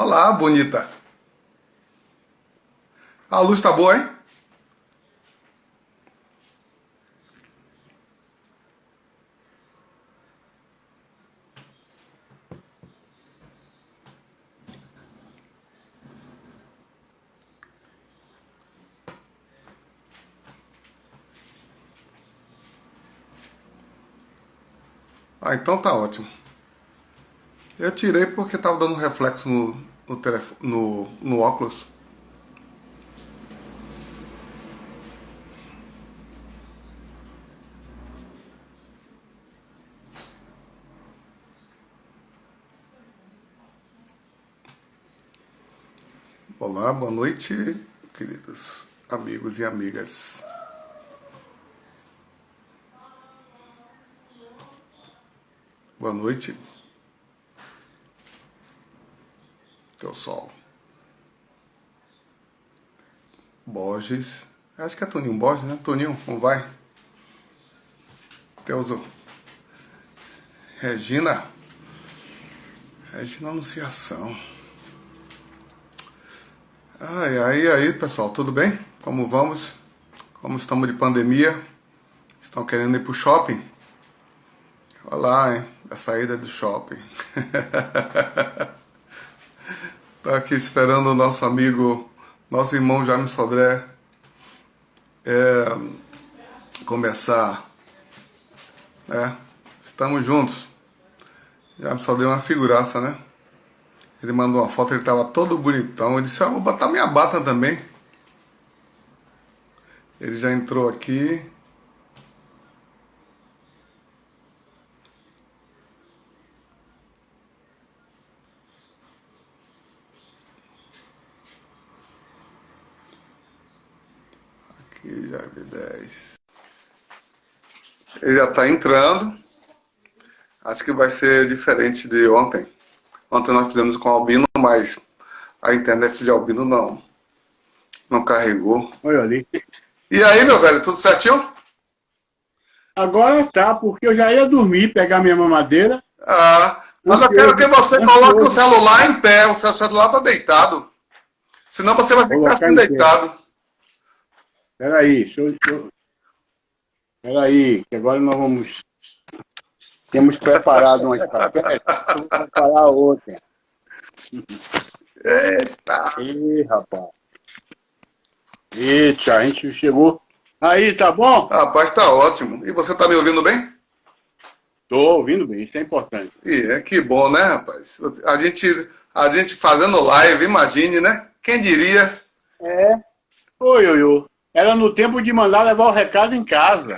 Olá, bonita. A luz tá boa, hein? Ah, então tá ótimo. Eu tirei porque tava dando reflexo no óculos. Olá, boa noite, queridos amigos e amigas. Boa noite. Teu sol. Borges. Acho que é Toninho Borges, né? Toninho, como vai? Teuso. Regina. Regina Anunciação. Aí, pessoal, tudo bem? Como vamos? Como estamos de pandemia? Estão querendo ir pro shopping? Olha lá, hein? A saída do shopping. Tô aqui esperando o nosso amigo, nosso irmão Jaime Sodré começar, né? Estamos juntos. Jaime Sodré é uma figuraça, né? Ele mandou uma foto, ele tava todo bonitão. Eu disse, vou botar minha bata também. Ele já entrou aqui. Aqui já vi 10. Ele já tá entrando. Acho que vai ser diferente de ontem. Ontem nós fizemos com o Albino, mas a internet de Albino não carregou. Olha ali. E aí, meu velho, tudo certinho? Agora tá, porque eu já ia dormir, pegar minha mamadeira. Mas eu quero que você coloque o celular em pé. O seu celular tá deitado. Senão você vai ficar assim deitado. Peraí, Peraí, que agora nós vamos... Temos preparado uma estratégia, vamos preparar outra. Eita! Ih, rapaz. Eita, a gente chegou. Aí, tá bom? Rapaz, tá ótimo. E você tá me ouvindo bem? Tô ouvindo bem, isso é importante. Que bom, né, rapaz? A gente fazendo live, imagine, né? Quem diria? Oi. Era no tempo de mandar levar o recado em casa.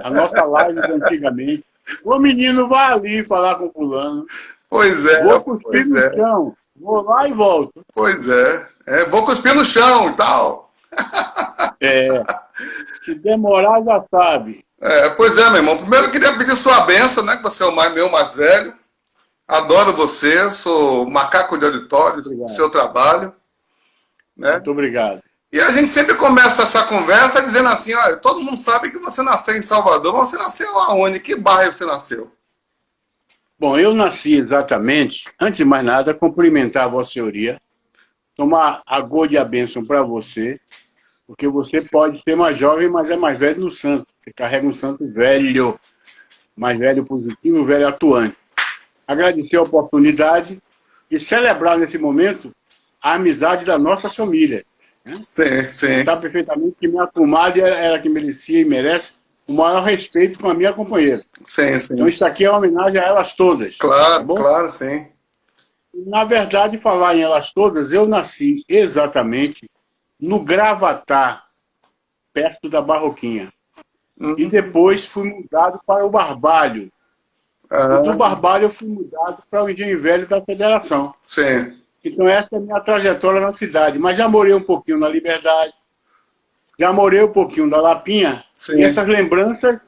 A nossa live de antigamente. Ô menino, vai ali falar com fulano. Pois é. Vou cuspir no chão. Vou lá e volto. Pois é. Vou cuspir no chão e tal. Se demorar, já sabe. Pois é, meu irmão. Primeiro eu queria pedir sua bênção, né? Que você é o meu mais velho. Adoro você. Sou macaco de auditório do seu trabalho. Né? Muito obrigado. E a gente sempre começa essa conversa dizendo assim, olha, todo mundo sabe que você nasceu em Salvador, mas você nasceu aonde? Que bairro você nasceu? Bom, eu nasci exatamente, antes de mais nada, cumprimentar a Vossa Senhoria, tomar a goa de a bênção para você, porque você pode ser mais jovem, mas é mais velho no santo. Você carrega um santo velho, mais velho positivo, velho atuante. Agradecer a oportunidade e celebrar nesse momento a amizade da nossa família. Sim. Você sabe perfeitamente que minha comadre era que merecia e merece o maior respeito com a minha companheira. Sim. Então isso aqui é uma homenagem a elas todas. Claro, tá bom? claro, sim. Na verdade, falar em elas todas, eu nasci exatamente no Gravatá, perto da Barroquinha. E depois fui mudado para o Barbalho. E do Barbalho eu fui mudado para o Engenho Velho da Federação. Sim. Então essa é a minha trajetória na cidade. Mas já morei um pouquinho na Liberdade, já morei um pouquinho na Lapinha. Sim. E essas lembranças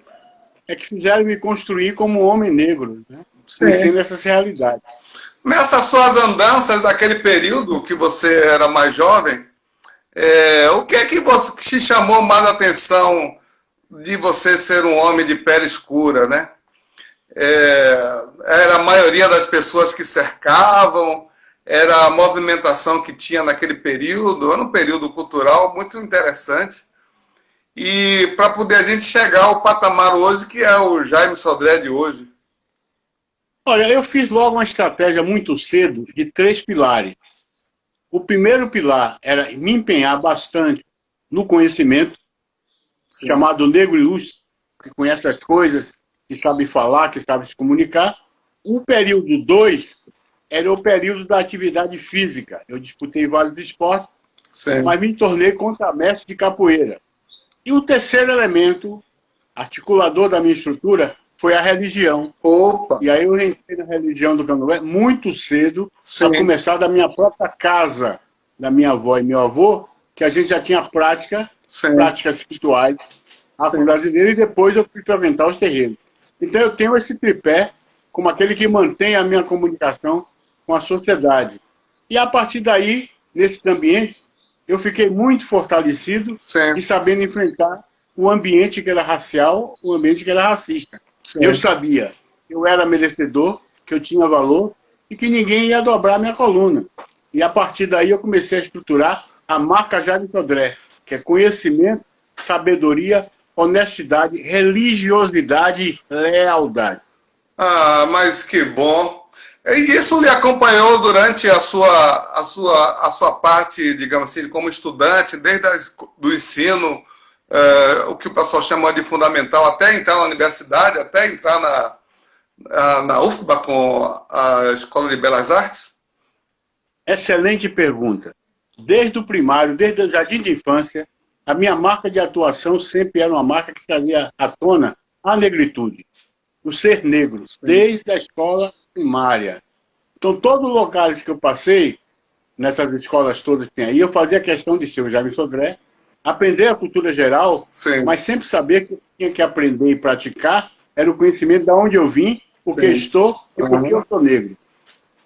é que fizeram me construir como um homem negro, né? Conhecendo essas realidades. Nessas suas andanças daquele período que você era mais jovem, o que é que te chamou mais atenção de você ser um homem de pele escura, né? Era a maioria das pessoas que cercavam, era a movimentação que tinha naquele período, era um período cultural muito interessante. E para poder a gente chegar ao patamar hoje, que é o Jaime Sodré de hoje. Olha, eu fiz logo uma estratégia muito cedo de 3 pilares. O primeiro pilar era me empenhar bastante no conhecimento, sim, chamado negro ilustre, que conhece as coisas, que sabe falar, que sabe se comunicar. O período 2 era o período da atividade física. Eu disputei vários esportes, sim, mas me tornei contramestre de capoeira. E o terceiro elemento, articulador da minha estrutura, foi a religião. Opa! E aí eu entrei na religião do candomblé muito cedo, sim, a começar da minha própria casa, da minha avó e meu avô, que a gente já tinha práticas espirituais afro-brasileiras, e depois eu fui frequentar os terreiros. Então eu tenho esse tripé como aquele que mantém a minha comunicação com a sociedade. E a partir daí, nesse ambiente, eu fiquei muito fortalecido, sim, e sabendo enfrentar o ambiente que era racial, o ambiente que era racista. Sim. Eu sabia que eu era merecedor, que eu tinha valor e que ninguém ia dobrar minha coluna. E a partir daí eu comecei a estruturar a marca Jaime Sodré, que é conhecimento, sabedoria, honestidade, religiosidade e lealdade. Ah, mas que bom! E isso lhe acompanhou durante a sua parte, digamos assim, como estudante, desde do ensino, o que o pessoal chama de fundamental, até entrar na universidade, até entrar na UFBA com a Escola de Belas Artes? Excelente pergunta. Desde o primário, desde o jardim de infância, a minha marca de atuação sempre era uma marca que trazia à tona a negritude, o ser negro, desde a escola primária. Então, todos os locais que eu passei, nessas escolas todas que tem aí, eu fazia questão de ser o Jaime Sodré, aprender a cultura geral, sim, mas sempre saber que eu tinha que aprender e praticar era o conhecimento de onde eu vim, porque estou e porque eu sou negro.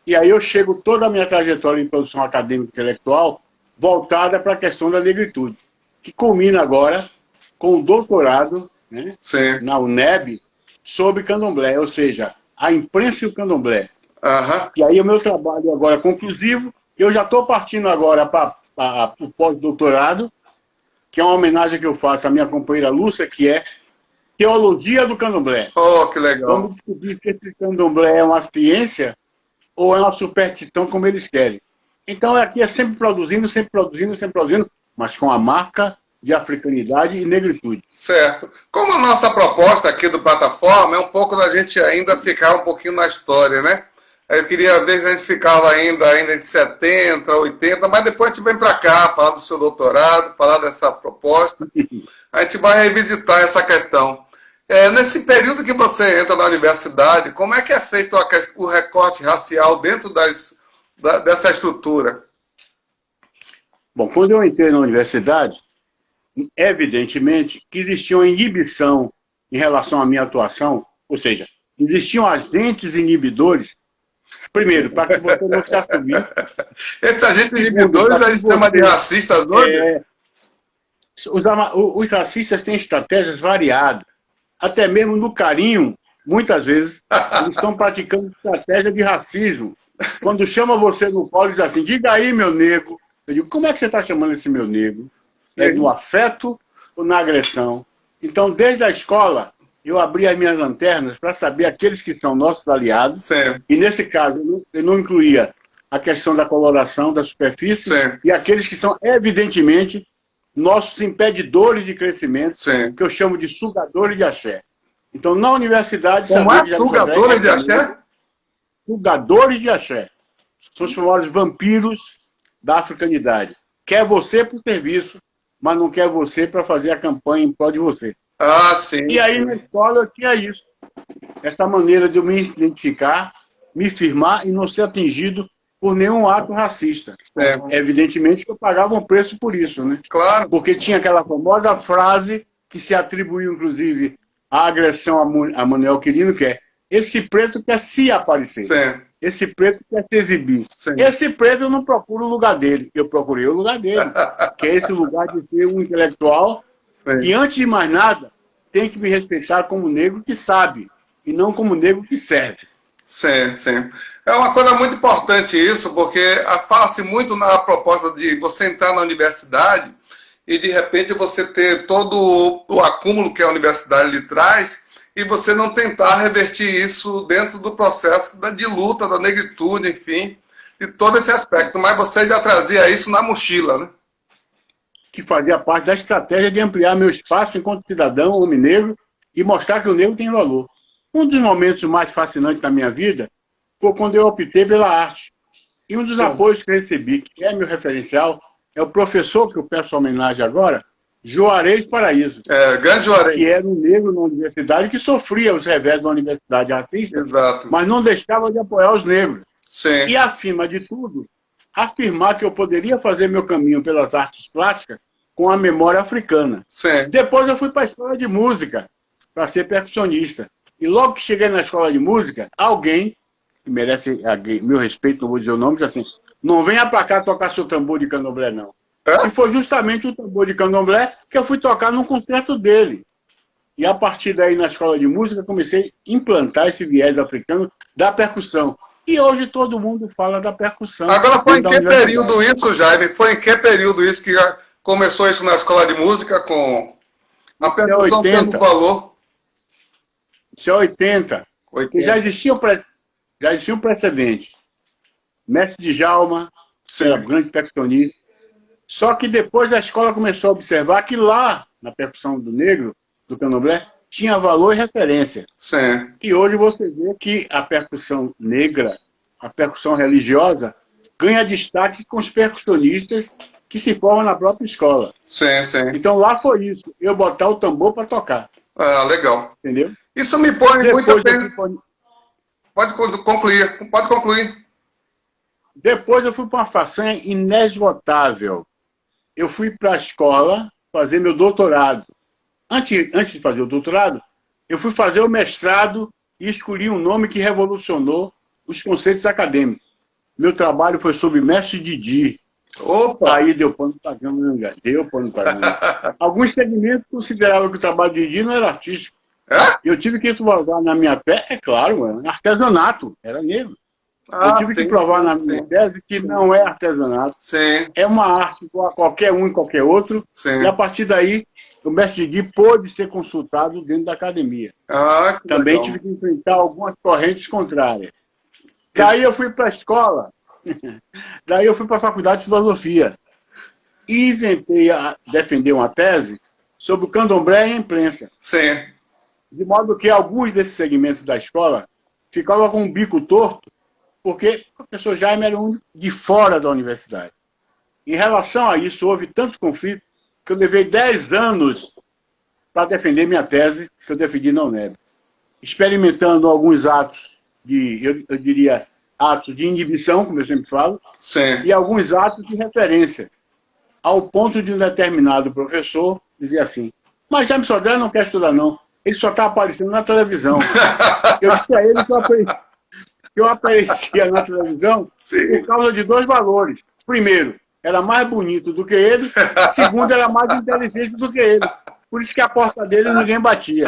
E aí eu chego toda a minha trajetória em produção acadêmica e intelectual voltada para a questão da negritude, que culmina agora com o doutorado, né, na UNEB sobre candomblé, ou seja, a imprensa e o candomblé. E aí o meu trabalho agora é conclusivo, eu já estou partindo agora para o pós-doutorado, que é uma homenagem que eu faço à minha companheira Lúcia, que é Teologia do Candomblé. Oh, que legal! Vamos descobrir se esse candomblé é uma ciência ou é uma superstição, como eles querem. Então aqui é sempre produzindo, sempre produzindo, sempre produzindo, mas com a marca de africanidade e negritude. Certo. Como a nossa proposta aqui do Plataforma é um pouco da gente ainda ficar um pouquinho na história, né? Eu queria ver se a gente ficava ainda de 70, 80, mas depois a gente vem para cá, falar do seu doutorado, falar dessa proposta. A gente vai revisitar essa questão. Nesse período que você entra na universidade, como é que é feito o recorte racial dentro dessa estrutura? Bom, quando eu entrei na universidade, evidentemente que existia uma inibição em relação à minha atuação, ou seja, existiam agentes inibidores. Primeiro, para que você não se assumisse. Esses agentes inibidores a gente chama de racistas hoje? Os racistas têm estratégias variadas. Até mesmo no carinho, muitas vezes, eles estão praticando estratégia de racismo. Quando chama você no colo e diz assim, diga aí, meu negro. Eu digo, como é que você está chamando esse meu negro? Sim. É no afeto ou na agressão? Então, desde a escola, eu abri as minhas lanternas para saber aqueles que são nossos aliados. Sim. E nesse caso, eu não incluía a questão da coloração da superfície. Sim. E aqueles que são, evidentemente, nossos impedidores de crescimento, sim, que eu chamo de sugadores de axé. Então, na universidade... Como é? Sugadores de axé? Sugadores de axé. São os famosos vampiros da africanidade. Quer você para o serviço, mas não quer você para fazer a campanha em prol de você. Ah, sim. E aí, na escola, eu tinha isso. Essa maneira de eu me identificar, me firmar e não ser atingido por nenhum ato racista. Evidentemente que eu pagava um preço por isso, né? Claro. Porque tinha aquela famosa frase que se atribuiu, inclusive, à agressão a Manuel Quirino, que é: esse preto quer se aparecer. Sim. Esse preto quer se exibir. Sim. Esse preto eu não procuro o lugar dele. Eu procurei o lugar dele, que é esse lugar de ser um intelectual. Sim. E, antes de mais nada, tem que me respeitar como negro que sabe, e não como negro que serve. Sim, sim. É uma coisa muito importante isso, porque fala-se muito na proposta de você entrar na universidade e de repente você ter todo o acúmulo que a universidade lhe traz e você não tentar revertir isso dentro do processo de luta, da negritude, enfim, de todo esse aspecto. Mas você já trazia isso na mochila, né? Que fazia parte da estratégia de ampliar meu espaço enquanto cidadão, homem negro, e mostrar que o negro tem valor. Um dos momentos mais fascinantes da minha vida foi quando eu optei pela arte. E um dos apoios que eu recebi, que é meu referencial, é o professor que eu peço homenagem agora, Juarez Paraíso. Grande Juarez. Que era um negro na universidade que sofria os revés da universidade racista, exato, mas não deixava de apoiar os negros. Sim. E, acima de tudo, afirmar que eu poderia fazer meu caminho pelas artes plásticas com a memória africana. Sim. Depois eu fui para a escola de música, para ser percussionista. E logo que cheguei na escola de música, alguém, que merece meu respeito, não vou dizer o nome, disse assim, não venha para cá tocar seu tambor de candomblé, não. E foi justamente o tambor de candomblé que eu fui tocar num concerto dele. E a partir daí, na escola de música, comecei a implantar esse viés africano da percussão. E hoje todo mundo fala da percussão. Agora, foi em que período isso, Jaime? Foi em que período isso que começou isso na escola de música com a percussão tendo valor? Isso é 80. E já existia um precedente. Mestre Djalma, era grande percussionista. Só que depois a escola começou a observar que lá, na percussão do negro, do candomblé, tinha valor e referência. Sim. E hoje você vê que a percussão negra, a percussão religiosa, ganha destaque com os percussionistas que se formam na própria escola. Sim, sim. Então lá foi isso, eu botar o tambor para tocar. Ah, legal. Entendeu? Isso me põe muito bem. Pode concluir. Depois eu fui para uma façanha inesgotável. Eu fui para a escola fazer meu doutorado. Antes de fazer o doutorado, eu fui fazer o mestrado e escolhi um nome que revolucionou os conceitos acadêmicos. Meu trabalho foi sobre Mestre Didi. Opa! Aí deu pano para ganga. Deu pano para ganga. Alguns segmentos consideravam que o trabalho de Didi não era artístico. Eu tive que provar na minha tese, é claro, artesanato, era negro. Eu tive que provar na minha tese que não é artesanato. Sim. É uma arte igual a qualquer um e qualquer outro. Sim. E a partir daí, o mestre Didi pôde ser consultado dentro da academia. Também legal. tive que enfrentar algumas correntes contrárias. Daí eu fui para a escola, daí eu fui para a faculdade de filosofia. E inventei a defender uma tese sobre o candomblé e a imprensa. Sim. De modo que alguns desses segmentos da escola ficavam com o bico torto, porque o professor Jaime era um de fora da universidade. Em relação a isso, houve tanto conflito que eu levei 10 anos para defender minha tese, que eu defendi na UNEB. Experimentando alguns atos eu diria, atos de inibição, como eu sempre falo, Sim. e alguns atos de referência, ao ponto de um determinado professor dizer assim, mas Jaime Sodré não quer estudar não, ele só está aparecendo na televisão. Eu disse a ele que eu aparecia na televisão por causa de 2 valores. Primeiro, era mais bonito do que ele. Segundo, era mais inteligente do que ele. Por isso que a porta dele ninguém batia.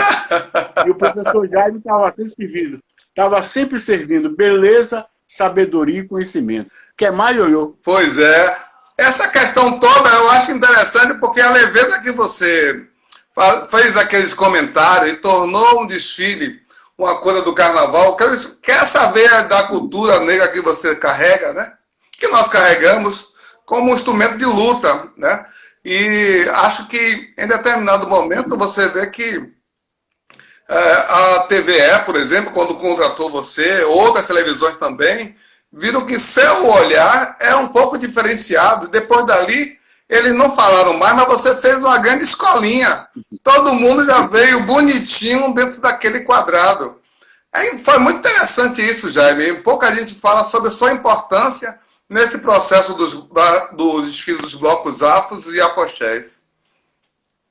E o professor Jaime estava sempre servindo beleza, sabedoria e conhecimento. Quer mais, Ioiô? Pois é. Essa questão toda eu acho interessante porque a leveza que você fez aqueles comentários e tornou um desfile uma coisa do carnaval. Quer saber da cultura negra que você carrega, né? Que nós carregamos como um instrumento de luta, né? E acho que em determinado momento você vê que a TVE, por exemplo, quando contratou você, outras televisões também, viram que seu olhar é um pouco diferenciado. Depois dali, eles não falaram mais, mas você fez uma grande escolinha. Todo mundo já veio bonitinho dentro daquele quadrado. Foi muito interessante isso, Jaime. Pouca gente fala sobre a sua importância nesse processo dos desfiles dos blocos afros e afoxés.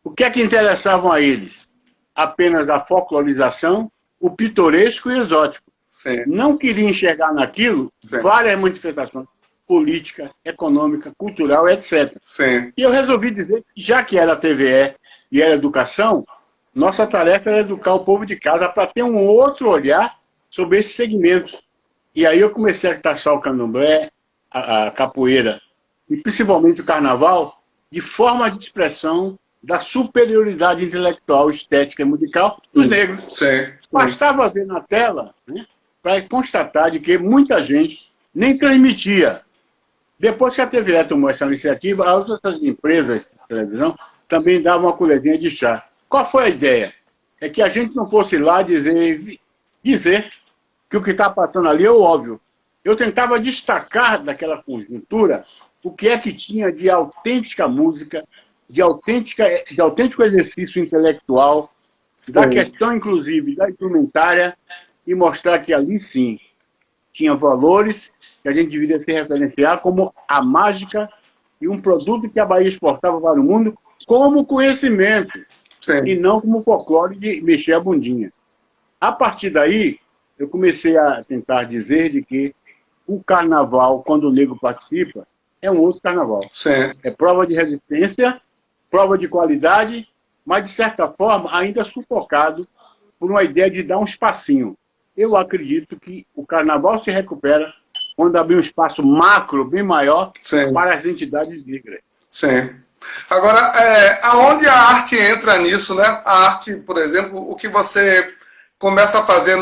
O que é que interessavam a eles? Apenas a folclorização, o pitoresco e o exótico. Sim. Não queria enxergar naquilo várias manifestações política, econômica, cultural, etc. Sim. E eu resolvi dizer que, já que era a TVE e era educação, nossa tarefa era educar o povo de casa para ter um outro olhar sobre esse segmento. E aí eu comecei a taxar o candomblé, a capoeira, e principalmente o carnaval, de forma de expressão da superioridade intelectual, estética e musical dos negros. Sim. Bastava ver na tela, né, para constatar de que muita gente nem transmitia. Depois que a TVE tomou essa iniciativa, as outras empresas de televisão também davam uma colherzinha de chá. Qual foi a ideia? É que a gente não fosse lá dizer que o que está passando ali é o óbvio. Eu tentava destacar daquela conjuntura o que é que tinha de autêntica música, de autêntico exercício intelectual, da questão, inclusive, da indumentária, e mostrar que ali, sim, tinha valores que a gente deveria se referenciar como a mágica e um produto que a Bahia exportava para o mundo como conhecimento, e não como folclore de mexer a bundinha. A partir daí, eu comecei a tentar dizer de que o carnaval, quando o negro participa, é um outro carnaval. Sim. É prova de resistência, prova de qualidade, mas, de certa forma, ainda sufocado por uma ideia de dar um espacinho. Eu acredito que o carnaval se recupera quando abrir um espaço macro bem maior para as entidades negras. Sim. Agora, aonde a arte entra nisso, né? A arte, por exemplo, o que você começa a fazer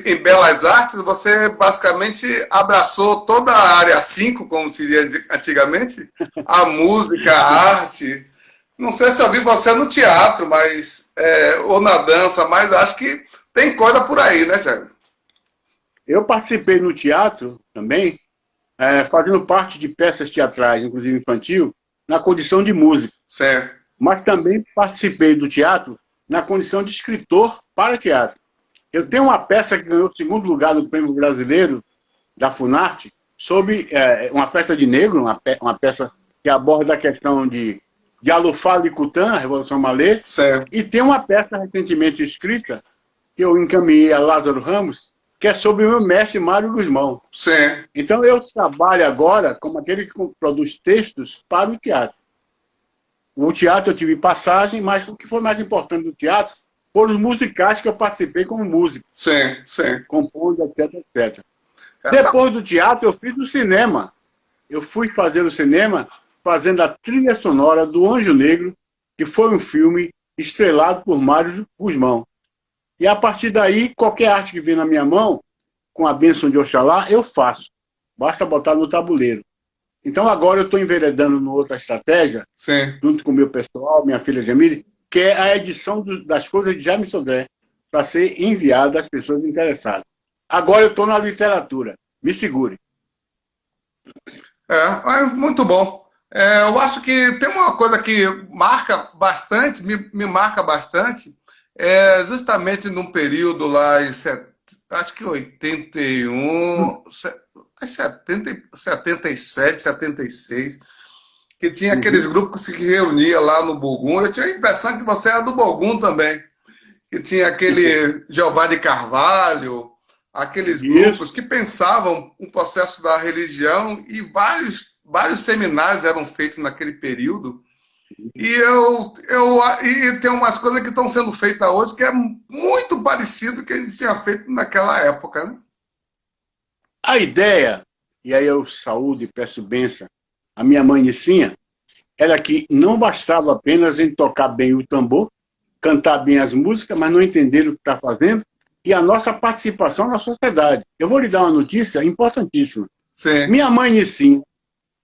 em Belas Artes, você basicamente abraçou toda a área 5, como se dizia antigamente, a música, a arte. Não sei se eu vi você no teatro, ou na dança, mas acho que tem coisa por aí, né, Thiago? Eu participei no teatro também, fazendo parte de peças teatrais, inclusive infantil, na condição de músico. Certo. Mas também participei do teatro na condição de escritor para teatro. Eu tenho uma peça que ganhou o 2º lugar no Prêmio Brasileiro da Funarte, sobre uma peça de negro, uma peça que aborda a questão de Alufala e Cutã, a Revolução Malê. Certo. E tem uma peça recentemente escrita, que eu encaminhei a Lázaro Ramos, que é sobre o meu mestre Mário Guzmão. Sim. Então eu trabalho agora como aquele que produz textos para o teatro. O teatro eu tive passagem, mas o que foi mais importante do teatro foram os musicais que eu participei como músico. Sim, sim. Compondo, etc, etc. Depois do teatro, eu fiz o cinema. Eu fui fazer o cinema fazendo a trilha sonora do Anjo Negro, que foi um filme estrelado por Mário Guzmão. E a partir daí, qualquer arte que vem na minha mão, com a bênção de Oxalá, eu faço. Basta botar no tabuleiro. Então agora eu estou enveredando numa outra estratégia, junto com o meu pessoal, minha filha Jamile, que é a edição das coisas de Jaime Sodré, para ser enviada às pessoas interessadas. Agora eu estou na literatura. Me segure. Muito bom. Eu acho que tem uma coisa que marca bastante, me marca bastante, justamente num período lá em acho que 81, 77, 76, que tinha aqueles grupos que se reuniam lá no Bogum. Eu tinha a impressão que você era do Bogum também, que tinha aquele Jeová de Carvalho, aqueles grupos que pensavam o processo da religião, e vários seminários eram feitos naquele período. E tem umas coisas que estão sendo feitas hoje que é muito parecido com o que a gente tinha feito naquela época, né? A ideia, e aí eu saúdo e peço bênção à minha mãe Nicinha, era que não bastava apenas em tocar bem o tambor, cantar bem as músicas, mas não entender o que está fazendo, e a nossa participação na sociedade. Eu vou lhe dar uma notícia importantíssima. Sim. Minha mãe Nicinha,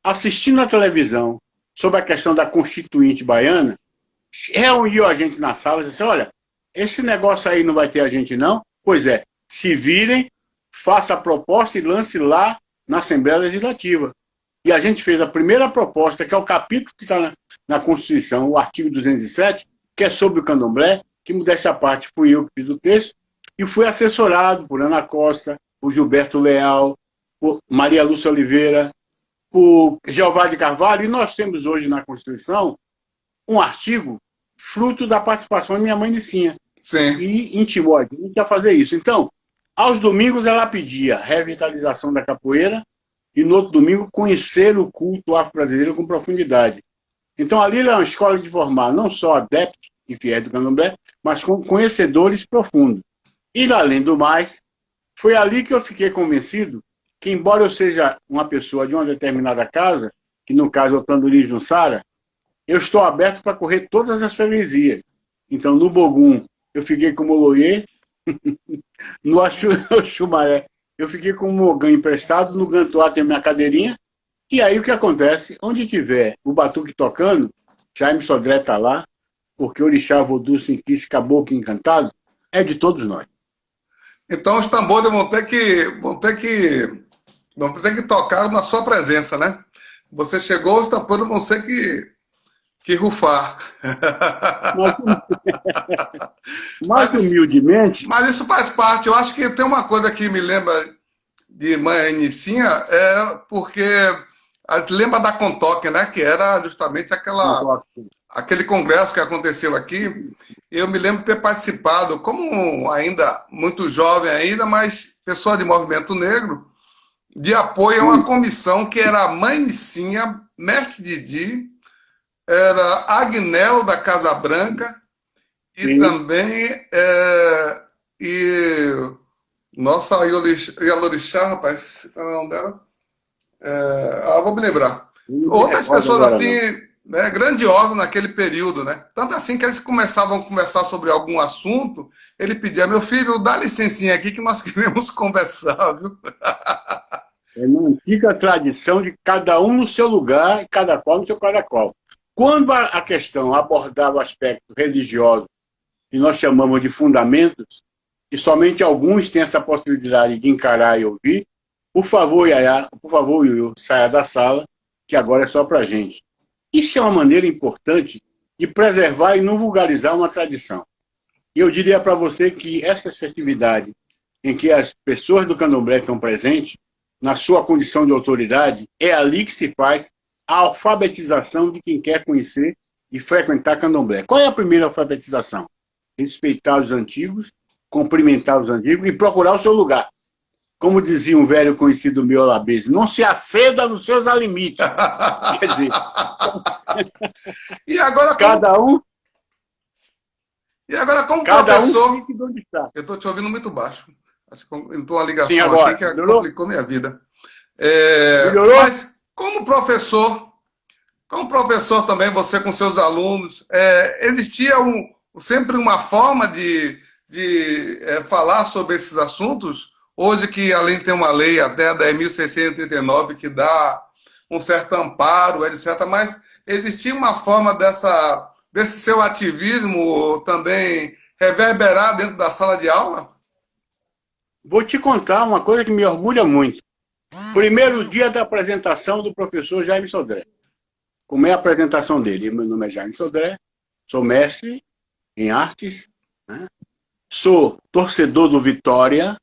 assistindo a televisão sobre a questão da Constituinte baiana, reuniu a gente na sala e disse: olha, esse negócio aí não vai ter a gente não? Pois é, se virem, faça a proposta e lance lá na Assembleia Legislativa. E a gente fez a primeira proposta, que é o capítulo que está na Constituição, o artigo 207, que é sobre o candomblé, que, modéstia à parte, fui eu que fiz o texto, e fui assessorado por Ana Costa, por Gilberto Leal, por Maria Lúcia Oliveira, por Jeová de Carvalho, e nós temos hoje na Constituição um artigo fruto da participação da minha mãe Nicinha. Sim. E intimou a gente a fazer isso. Então, aos domingos ela pedia revitalização da capoeira e no outro domingo conhecer o culto afro-brasileiro com profundidade. Então ali era uma escola de formar não só adeptos e fiéis do candomblé, mas com conhecedores profundos. E além do mais, Foi ali que eu fiquei convencido que, embora eu seja uma pessoa de uma determinada casa, que no caso é o Tandoori Junsara, eu estou aberto para correr todas as freguesias. Então, no Bogum, eu fiquei com o Moloye, no Xumaré, eu fiquei com o Mogã emprestado, no Gantuá tem minha cadeirinha, e aí o que acontece? Onde tiver o batuque tocando, Jaime Sodré está lá, porque Orixá, Vodú, Sinquice, Caboclo Encantado, é de todos nós. Então os tambores vão ter que tocar na sua presença, né? Você chegou, os tambores vão ter que rufar. Mais humildemente. Mas isso faz parte. Eu acho que tem uma coisa que me lembra de Mãe Nicinha, porque lembra da Contoque, né? Que era justamente aquele congresso que aconteceu aqui. Eu me lembro de ter participado, como ainda muito jovem ainda, mas pessoa de movimento negro, de apoio a uma comissão que era a Mãe Nicinha, Mestre Didi, era Agnello da Casa Branca e também nossa Ialorixá, rapaz, qual é o nome dela? Vou me lembrar. Outras pessoas assim, né, grandiosas naquele período, né? Tanto assim que eles começavam a conversar sobre algum assunto, ele pedia, meu filho, dá licencinha aqui que nós queremos conversar, viu? É uma antiga tradição de cada um no seu lugar e cada qual no seu caracol. Quando a questão abordava o aspecto religioso, que nós chamamos de fundamentos, e somente alguns têm essa possibilidade de encarar e ouvir, por favor, Yaya, por favor, Yuyu, saia da sala, que agora é só para a gente. Isso é uma maneira importante de preservar e não vulgarizar uma tradição. E eu diria para você que essas festividades em que as pessoas do candomblé estão presentes, na sua condição de autoridade, é ali que se faz a alfabetização de quem quer conhecer e frequentar candomblé. Qual é a primeira alfabetização? Respeitar os antigos, cumprimentar os antigos e procurar o seu lugar. Como dizia um velho conhecido meu Olabese, não se aceda nos seus limites. Quer dizer, e agora cada um. E agora, como cada professor. Um fique de onde está. Eu estou te ouvindo muito baixo. Acho que entrou uma ligação. Sim, agora, aqui que melhorou? Complicou minha vida. Melhorou? Mas, como professor também, você com seus alunos, existia sempre uma forma de falar sobre esses assuntos? Hoje que, além de ter uma lei até 10.639 que dá um certo amparo, etc., mas existia uma forma desse seu ativismo também reverberar dentro da sala de aula? Vou te contar uma coisa que me orgulha muito. Primeiro dia da apresentação do professor Jaime Sodré. Como é a apresentação dele? Meu nome é Jaime Sodré, sou mestre em artes, né? Sou torcedor do Vitória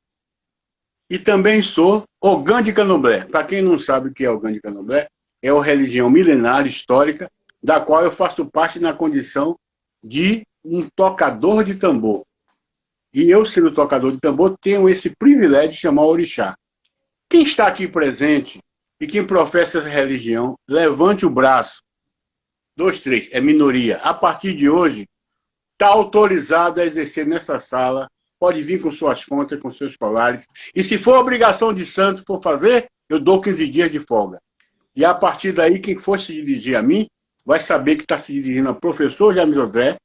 e também sou Ogã de Candomblé. Para quem não sabe o que é Ogã de Candomblé, é uma religião milenária, histórica, da qual eu faço parte na condição de um tocador de tambor. E eu, sendo tocador de tambor, tenho esse privilégio de chamar o Orixá. Quem está aqui presente e quem professa essa religião, levante o braço. 2, 3, é minoria. A partir de hoje, está autorizado a exercer nessa sala, pode vir com suas contas, com seus colares. E se for obrigação de santo for fazer, eu dou 15 dias de folga. E a partir daí, quem for se dirigir a mim, vai saber que está se dirigindo ao professor Jaime Sodré,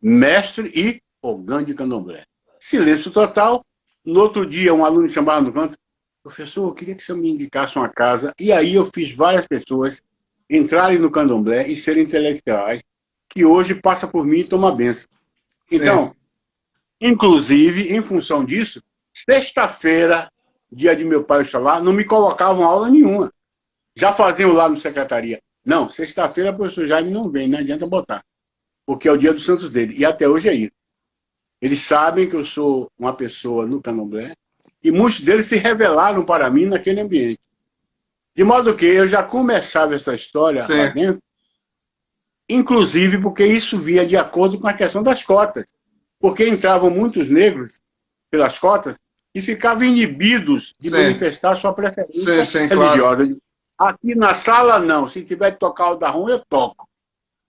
mestre e Ogã de Candomblé. Silêncio total. No outro dia, um aluno chamava no canto, professor, eu queria que você me indicasse uma casa. E aí eu fiz várias pessoas entrarem no candomblé e serem intelectuais, que hoje passa por mim e toma benção. Sim. Então, inclusive, em função disso, sexta-feira, dia de meu pai Oxalá, não me colocavam aula nenhuma. Já faziam lá no secretaria. Não, sexta-feira o professor Jaime não vem, não adianta botar. Porque é o dia dos santos dele. E até hoje é isso. Eles sabem que eu sou uma pessoa no candomblé e muitos deles se revelaram para mim naquele ambiente. De modo que eu já começava essa história Sim. lá dentro, inclusive porque isso via de acordo com a questão das cotas. Porque entravam muitos negros pelas cotas e ficavam inibidos de Sim. manifestar sua preferência religiosa. Claro. Aqui na sala, não. Se tiver que tocar o da rum, eu toco.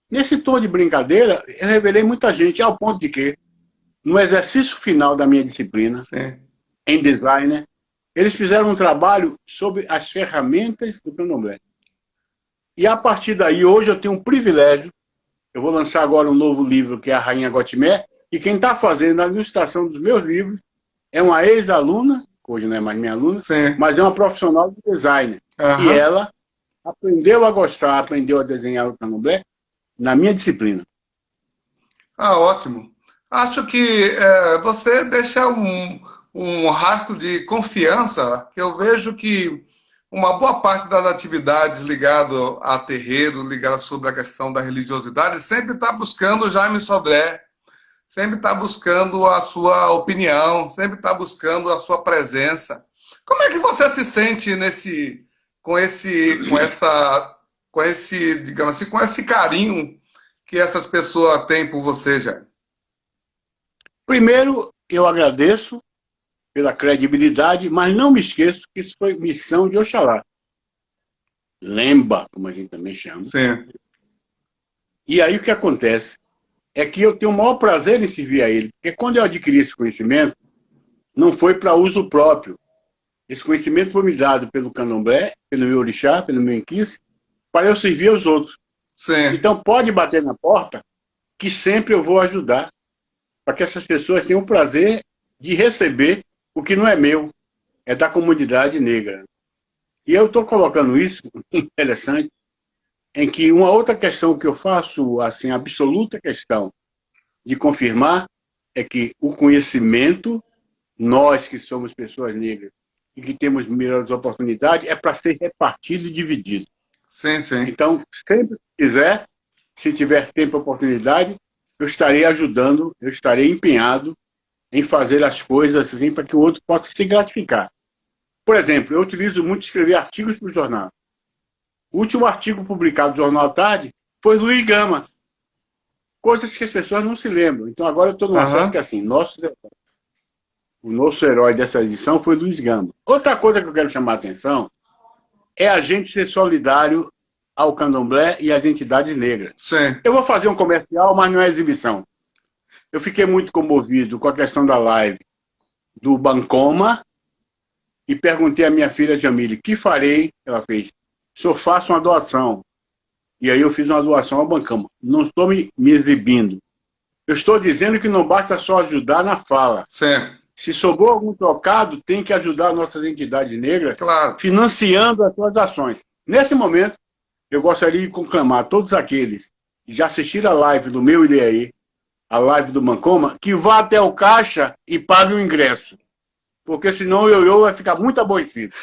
Nesse tom de brincadeira, eu revelei muita gente, ao ponto de que, no exercício final da minha disciplina, Sim. em design, Eles fizeram um trabalho sobre as ferramentas do candomblé. E a partir daí, hoje eu tenho um privilégio, eu vou lançar agora um novo livro, que é a Rainha Gotimé, e quem está fazendo a ilustração dos meus livros é uma ex-aluna, hoje não é mais minha aluna, Sim. mas é uma profissional de design. E ela aprendeu a gostar, aprendeu a desenhar o candomblé na minha disciplina. Ah, ótimo. Acho que você deixa um rastro de confiança, que eu vejo que uma boa parte das atividades ligadas a terreiro, ligadas sobre a questão da religiosidade, sempre está buscando o Jaime Sodré, sempre está buscando a sua opinião, sempre está buscando a sua presença. Como é que você se sente digamos assim, com esse carinho que essas pessoas têm por você, Jaime? Primeiro, eu agradeço pela credibilidade, mas não me esqueço que isso foi missão de Oxalá. Lemba, como a gente também chama. Sim. E aí o que acontece é que eu tenho o maior prazer em servir a ele, porque quando eu adquiri esse conhecimento, não foi para uso próprio. Esse conhecimento foi me dado pelo candomblé, pelo meu orixá, pelo meu inquice, para eu servir aos outros. Sim. Então pode bater na porta, que sempre eu vou ajudar, para que essas pessoas tenham o prazer de receber o que não é meu, é da comunidade negra. E eu estou colocando isso, interessante, em que uma outra questão que eu faço, assim, absoluta questão de confirmar, é que o conhecimento, nós que somos pessoas negras e que temos melhores oportunidades, é para ser repartido e dividido. Sim, sim. Então, sempre que quiser, se tiver tempo e oportunidade, eu estarei ajudando, eu estarei empenhado em fazer as coisas assim para que o outro possa se gratificar. Por exemplo, eu utilizo muito escrever artigos para o jornal. O último artigo publicado no Jornal à Tarde foi Luiz Gama. Coisas que as pessoas não se lembram. Então agora eu estou numa série que assim, o nosso herói dessa edição foi Luiz Gama. Outra coisa que eu quero chamar a atenção é a gente ser solidário ao candomblé e às entidades negras. Sim. Eu vou fazer um comercial, mas não é exibição. Eu fiquei muito comovido com a questão da live do Bancoma e perguntei à minha filha Jamile, que farei? Ela fez, se eu faço uma doação. E aí eu fiz uma doação ao Bancoma. Não estou me exibindo. Eu estou dizendo que não basta só ajudar na fala. Sim. Se sobrou algum trocado, tem que ajudar nossas entidades negras, Claro, financiando as suas ações. Nesse momento, eu gostaria de conclamar todos aqueles que já assistiram a live do meu Ileaí, a live do Bancoma, que vá até o caixa e pague o ingresso. Porque senão o ioiô vai ficar muito aborrecido.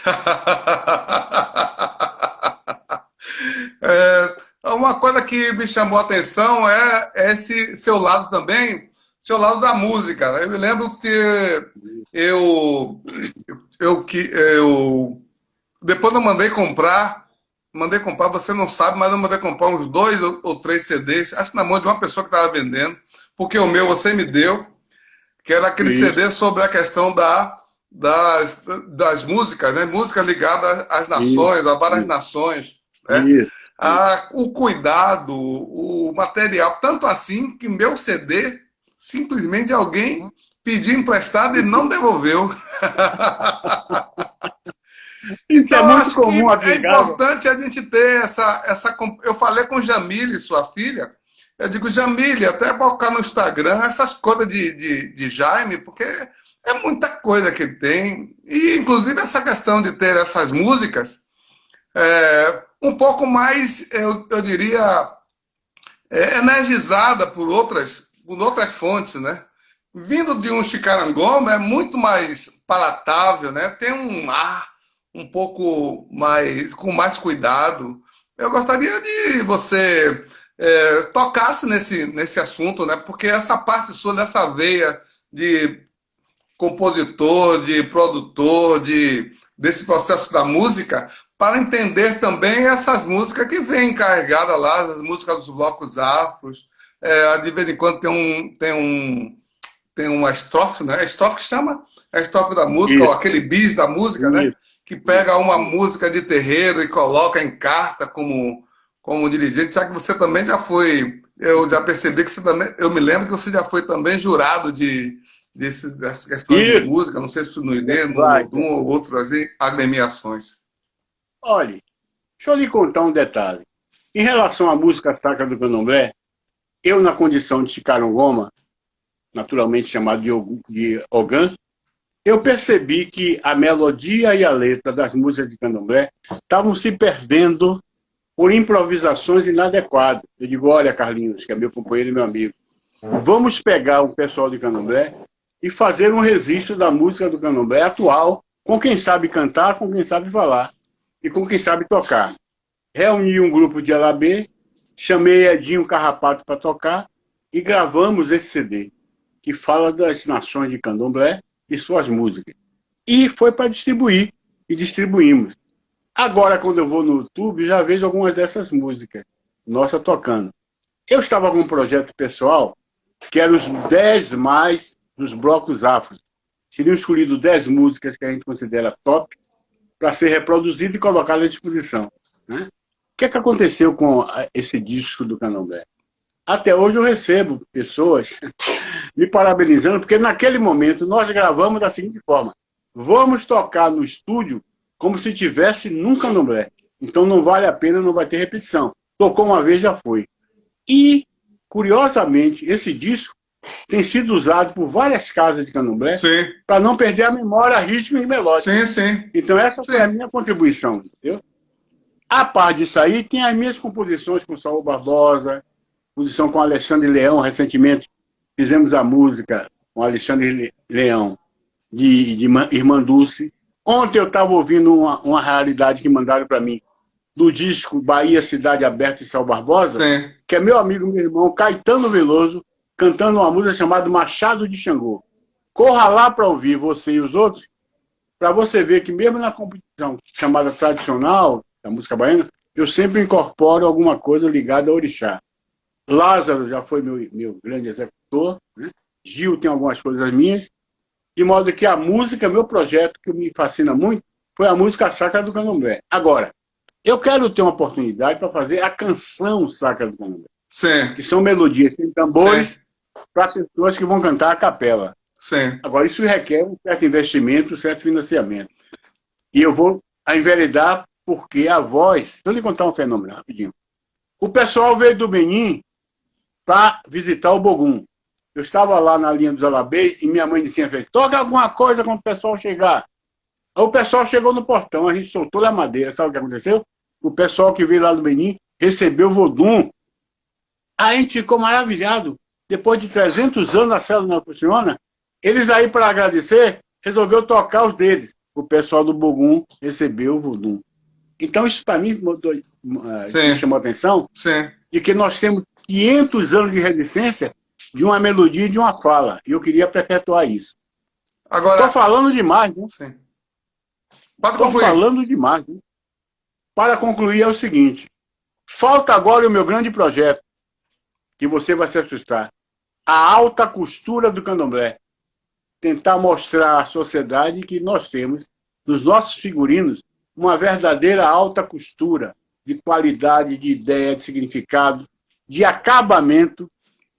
Uma coisa que me chamou a atenção é esse seu lado também, seu lado da música. Eu me lembro que depois eu mandei comprar, você não sabe, mas eu mandei comprar uns 2 ou 3 CDs, acho que na mão de uma pessoa que estava vendendo, porque o meu você me deu, que era aquele CD sobre a questão das músicas, né? Música ligada às nações, a várias nações. Né? O cuidado, o material, tanto assim que meu CD, simplesmente alguém pediu emprestado e não devolveu. Então, é muito acho comum que é importante a gente ter essa. Eu falei com Jamile, sua filha, eu digo, Jamile, até colocar no Instagram essas coisas de Jaime, porque é muita coisa que ele tem. E, inclusive, essa questão de ter essas músicas um pouco mais, eu diria, energizada por outras fontes, né? Vindo de um Chicarangoma é muito mais palatável, né? Tem um ar um pouco mais, com mais cuidado. Eu gostaria de você tocasse nesse assunto, né? Porque essa parte sua, dessa veia de compositor, de produtor, desse processo da música, para entender também essas músicas que vêm carregadas lá, as músicas dos blocos afros. De vez em quando tem uma estrofe, né? A estrofe que chama a estrofe da música, ou aquele bis da música, né? Que pega uma música de terreiro e coloca em carta como dirigente, já que você também já foi, eu já percebi que você também, eu me lembro que você já foi também jurado de dessa questão de música, não sei se no Inê, no Lodum ou outras agremiações. Olha, deixa eu lhe contar um detalhe. Em relação à música sacra do candomblé, eu, na condição de Chicarongoma, naturalmente chamado de Ogã, eu percebi que a melodia e a letra das músicas de candomblé estavam se perdendo por improvisações inadequadas. Eu digo, olha, Carlinhos, que é meu companheiro e meu amigo, vamos pegar o pessoal de candomblé e fazer um registro da música do candomblé atual, com quem sabe cantar, com quem sabe falar e com quem sabe tocar. Reuni um grupo de Alabê, chamei Edinho Carrapato para tocar e gravamos esse CD, que fala das nações de candomblé e suas músicas. E foi para distribuir, e distribuímos. Agora, quando eu vou no YouTube, já vejo algumas dessas músicas, nossa tocando. Eu estava com um projeto pessoal, que era os 10 mais dos blocos afros. Seriam escolhidos 10 músicas que a gente considera top, para ser reproduzido e colocado à disposição. Né? O que é que aconteceu com esse disco do candomblé? Até hoje eu recebo pessoas me parabenizando, porque naquele momento nós gravamos da seguinte forma: vamos tocar no estúdio como se tivesse num candomblé. Então não vale a pena, não vai ter repetição. Tocou uma vez, já foi. E, curiosamente, esse disco tem sido usado por várias casas de candomblé para não perder a memória rítmica e melódica. Sim, sim. Então essa foi a minha contribuição. Entendeu? A par disso aí, tem as minhas composições com Saul Barbosa, composição com Alexandre Leão. Recentemente fizemos a música com Alexandre Leão, de Irmã Dulce. Ontem eu estava ouvindo uma realidade que mandaram para mim, do disco Bahia, Cidade Aberta e Saul Barbosa, que é meu amigo, meu irmão, Caetano Veloso, cantando uma música chamada Machado de Xangô. Corra lá para ouvir, você e os outros, para você ver que mesmo na competição chamada tradicional, da música baiana, eu sempre incorporo alguma coisa ligada ao orixá. Lázaro já foi meu grande executor, né? Gil tem algumas coisas minhas, de modo que a música, meu projeto, que me fascina muito, foi a música sacra do candomblé. Agora, eu quero ter uma oportunidade para fazer a canção sacra do candomblé, que são melodias sem tambores, para pessoas que vão cantar a capela. Agora, isso requer um certo investimento, um certo financiamento. E eu vou enveredar porque a voz... Deixa eu lhe contar um fenômeno rapidinho. O pessoal veio do Benin para visitar o Bogum. Eu estava lá na linha dos Alabês e minha mãe disse, toca alguma coisa quando o pessoal chegar. Aí o pessoal chegou no portão, a gente soltou a madeira. Sabe o que aconteceu? O pessoal que veio lá do Benin recebeu o Vodum. Aí a gente ficou maravilhado. Depois de 300 anos a célula não funciona, eles aí, para agradecer, resolveu tocar os deles. O pessoal do Bogum recebeu o Vodum. Então isso para mim me chamou a atenção, de que nós temos 500 anos de resistência de uma melodia e de uma fala. E eu queria perpetuar isso. Agora... Estou falando demais, né? Estou falando demais. Né? Para concluir, é o seguinte. Falta agora o meu grande projeto, que você vai se assustar. A alta costura do candomblé. Tentar mostrar à sociedade que nós temos, nos nossos figurinos, uma verdadeira alta costura de qualidade, de ideia, de significado, de acabamento,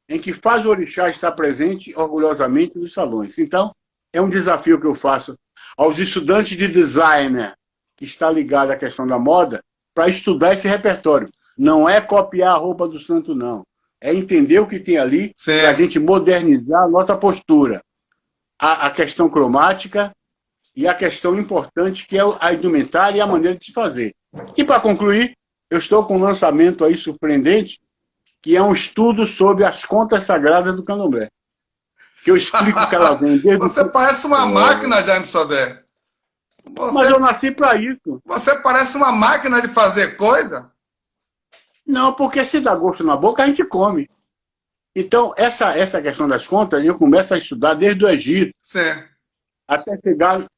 em que faz o orixá estar presente orgulhosamente nos salões. Então, é um desafio que eu faço aos estudantes de designer, que está ligado à questão da moda, para estudar esse repertório. Não é copiar a roupa do santo, não. É entender o que tem ali para a gente modernizar a nossa postura. A questão cromática e a questão importante, que é a indumentária e a maneira de se fazer. E, para concluir, eu estou com um lançamento aí surpreendente, que é um estudo sobre as contas sagradas do candomblé. Que eu explico que ela vem desde... Você parece uma máquina, Jaime Sodré. Mas eu nasci para isso. Você parece uma máquina de fazer coisa? Não, porque se dá gosto na boca, a gente come. Então, essa questão das contas, eu começo a estudar desde o Egito.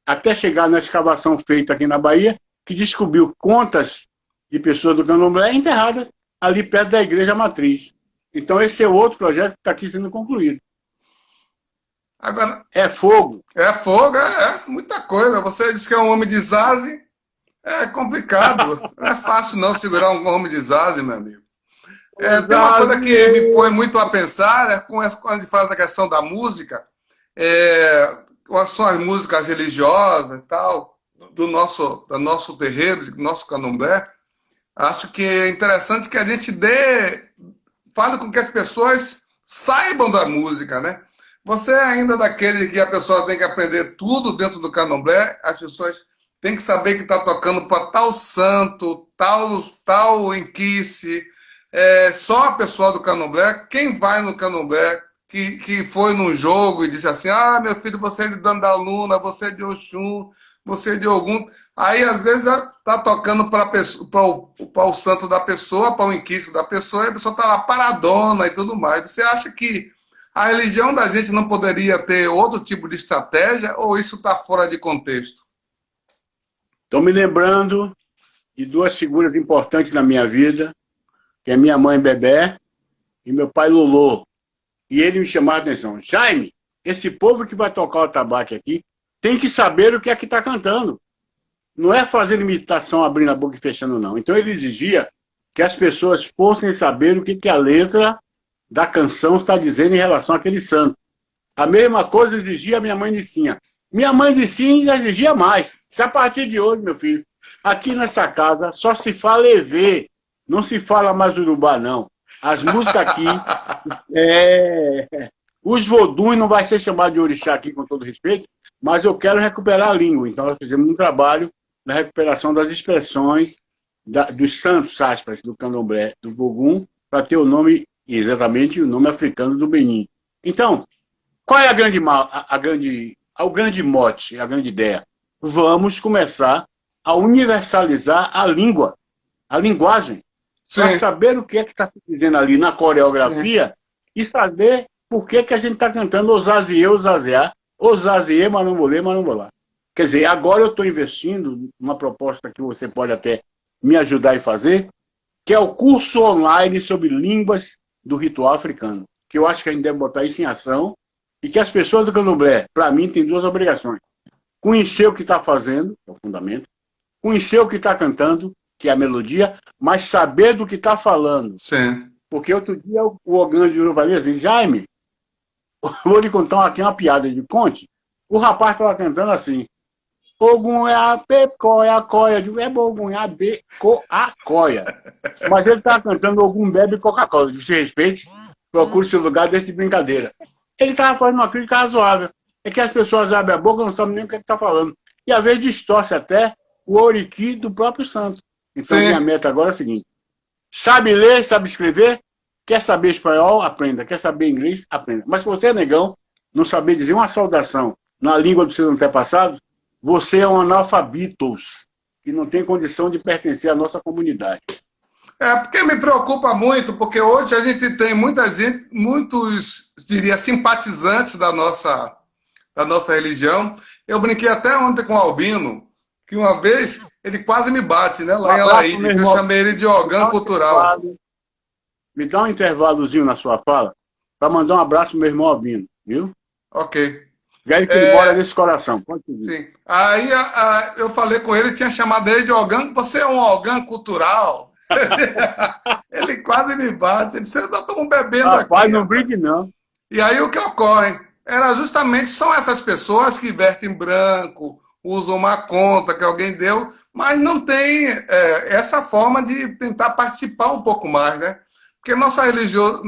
Até chegar na escavação feita aqui na Bahia, que descobriu contas de pessoas do candomblé enterradas ali perto da igreja matriz. Então, esse é outro projeto que está aqui sendo concluído. Agora, é fogo. É fogo, muita coisa. Você disse que é um homem de zaze, é complicado. Não é fácil não segurar um homem de zaze, meu amigo. Tem uma coisa que me põe muito a pensar, quando a gente fala da questão da música, quais são as músicas religiosas e tal, do nosso terreiro, do nosso candomblé. Acho que é interessante que a gente fale com que as pessoas saibam da música, né? Você é ainda daquele que a pessoa tem que aprender tudo dentro do candomblé, as pessoas têm que saber que está tocando para tal santo, tal enquice, só a pessoa do candomblé, quem vai no candomblé, que foi num jogo e disse assim, ah, meu filho, você é de Dandaluna, você é de Oxum, você é de Ogum. Aí, às vezes, tá tocando para o santo da pessoa, para o inquice da pessoa, e a pessoa está lá paradona e tudo mais. Você acha que a religião da gente não poderia ter outro tipo de estratégia, ou isso está fora de contexto? Estou me lembrando de duas figuras importantes na minha vida, que é minha mãe Bebé e meu pai Lolô. E ele me chamava a atenção. Jaime, esse povo que vai tocar o atabaque aqui tem que saber o que é que está cantando. Não é fazendo imitação, abrindo a boca e fechando, não. Então ele exigia que as pessoas fossem saber o que a letra da canção está dizendo em relação àquele santo. A mesma coisa exigia a minha mãe Nicinha. Minha mãe Nicinha exigia mais. Se a partir de hoje, meu filho, aqui nessa casa só se fala EV, não se fala mais urubá, não. As músicas aqui, os vodus não vai ser chamado de orixá aqui, com todo respeito, mas eu quero recuperar a língua. Então nós fizemos um trabalho na recuperação das expressões dos santos, aspas, do candomblé, do Bogum, para ter o nome, exatamente o nome africano do Benin. Então, qual é o grande mote, a grande ideia? Vamos começar a universalizar a língua, a linguagem, para saber o que é que está se dizendo ali na coreografia. Sim. E saber por que a gente está cantando Osaziê, Osaziá, Osaziê, Marambolê, Marambolá. Quer dizer, agora eu estou investindo numa proposta que você pode até me ajudar a fazer, que é o curso online sobre línguas do ritual africano, que eu acho que a gente deve botar isso em ação, e que as pessoas do candomblé, para mim, têm duas obrigações. Conhecer o que está fazendo, que é o fundamento, conhecer o que está cantando, que é a melodia, mas saber do que está falando. Sim. Porque outro dia o Ogã de Urubali disse, Jaime, vou lhe contar aqui uma piada de conte. O rapaz estava cantando assim, Ogum é a pecoia, coia, é Ogum é a coia. Mas ele estava cantando Ogum bebe Coca-Cola. De respeito, procure seu lugar desse de brincadeira. Ele estava fazendo uma crítica razoável. É que as pessoas abrem a boca e não sabem nem o que está falando. E às vezes distorce até o oriqui do próprio santo. Então, minha meta agora é a seguinte. Sabe ler, sabe escrever? Quer saber espanhol? Aprenda. Quer saber inglês? Aprenda. Mas se você é negão, não saber dizer uma saudação na língua dos seus antepassados, você é um analfabetos que não tem condição de pertencer à nossa comunidade. Porque me preocupa muito, porque hoje a gente tem muitos, diria, simpatizantes da nossa religião. Eu brinquei até ontem com o Albino, que uma vez ele quase me bate, né? Lá em Alaíde, que eu chamei ele de Ogã Cultural. Me dá um intervalozinho na sua fala para mandar um abraço pro meu irmão Albino, viu? Ok. Ele que mora nesse coração. Pode dizer. Sim. Aí eu falei com ele, tinha chamado ele de Ogã, você é um Ogã Cultural. Ele quase me bate. Ele disse, nós estamos bebendo aqui. Rapaz, não brinque não. E aí o que ocorre? São essas pessoas que vestem branco, usam uma conta que alguém deu, mas não tem essa forma de tentar participar um pouco mais, né? Porque nossa religião,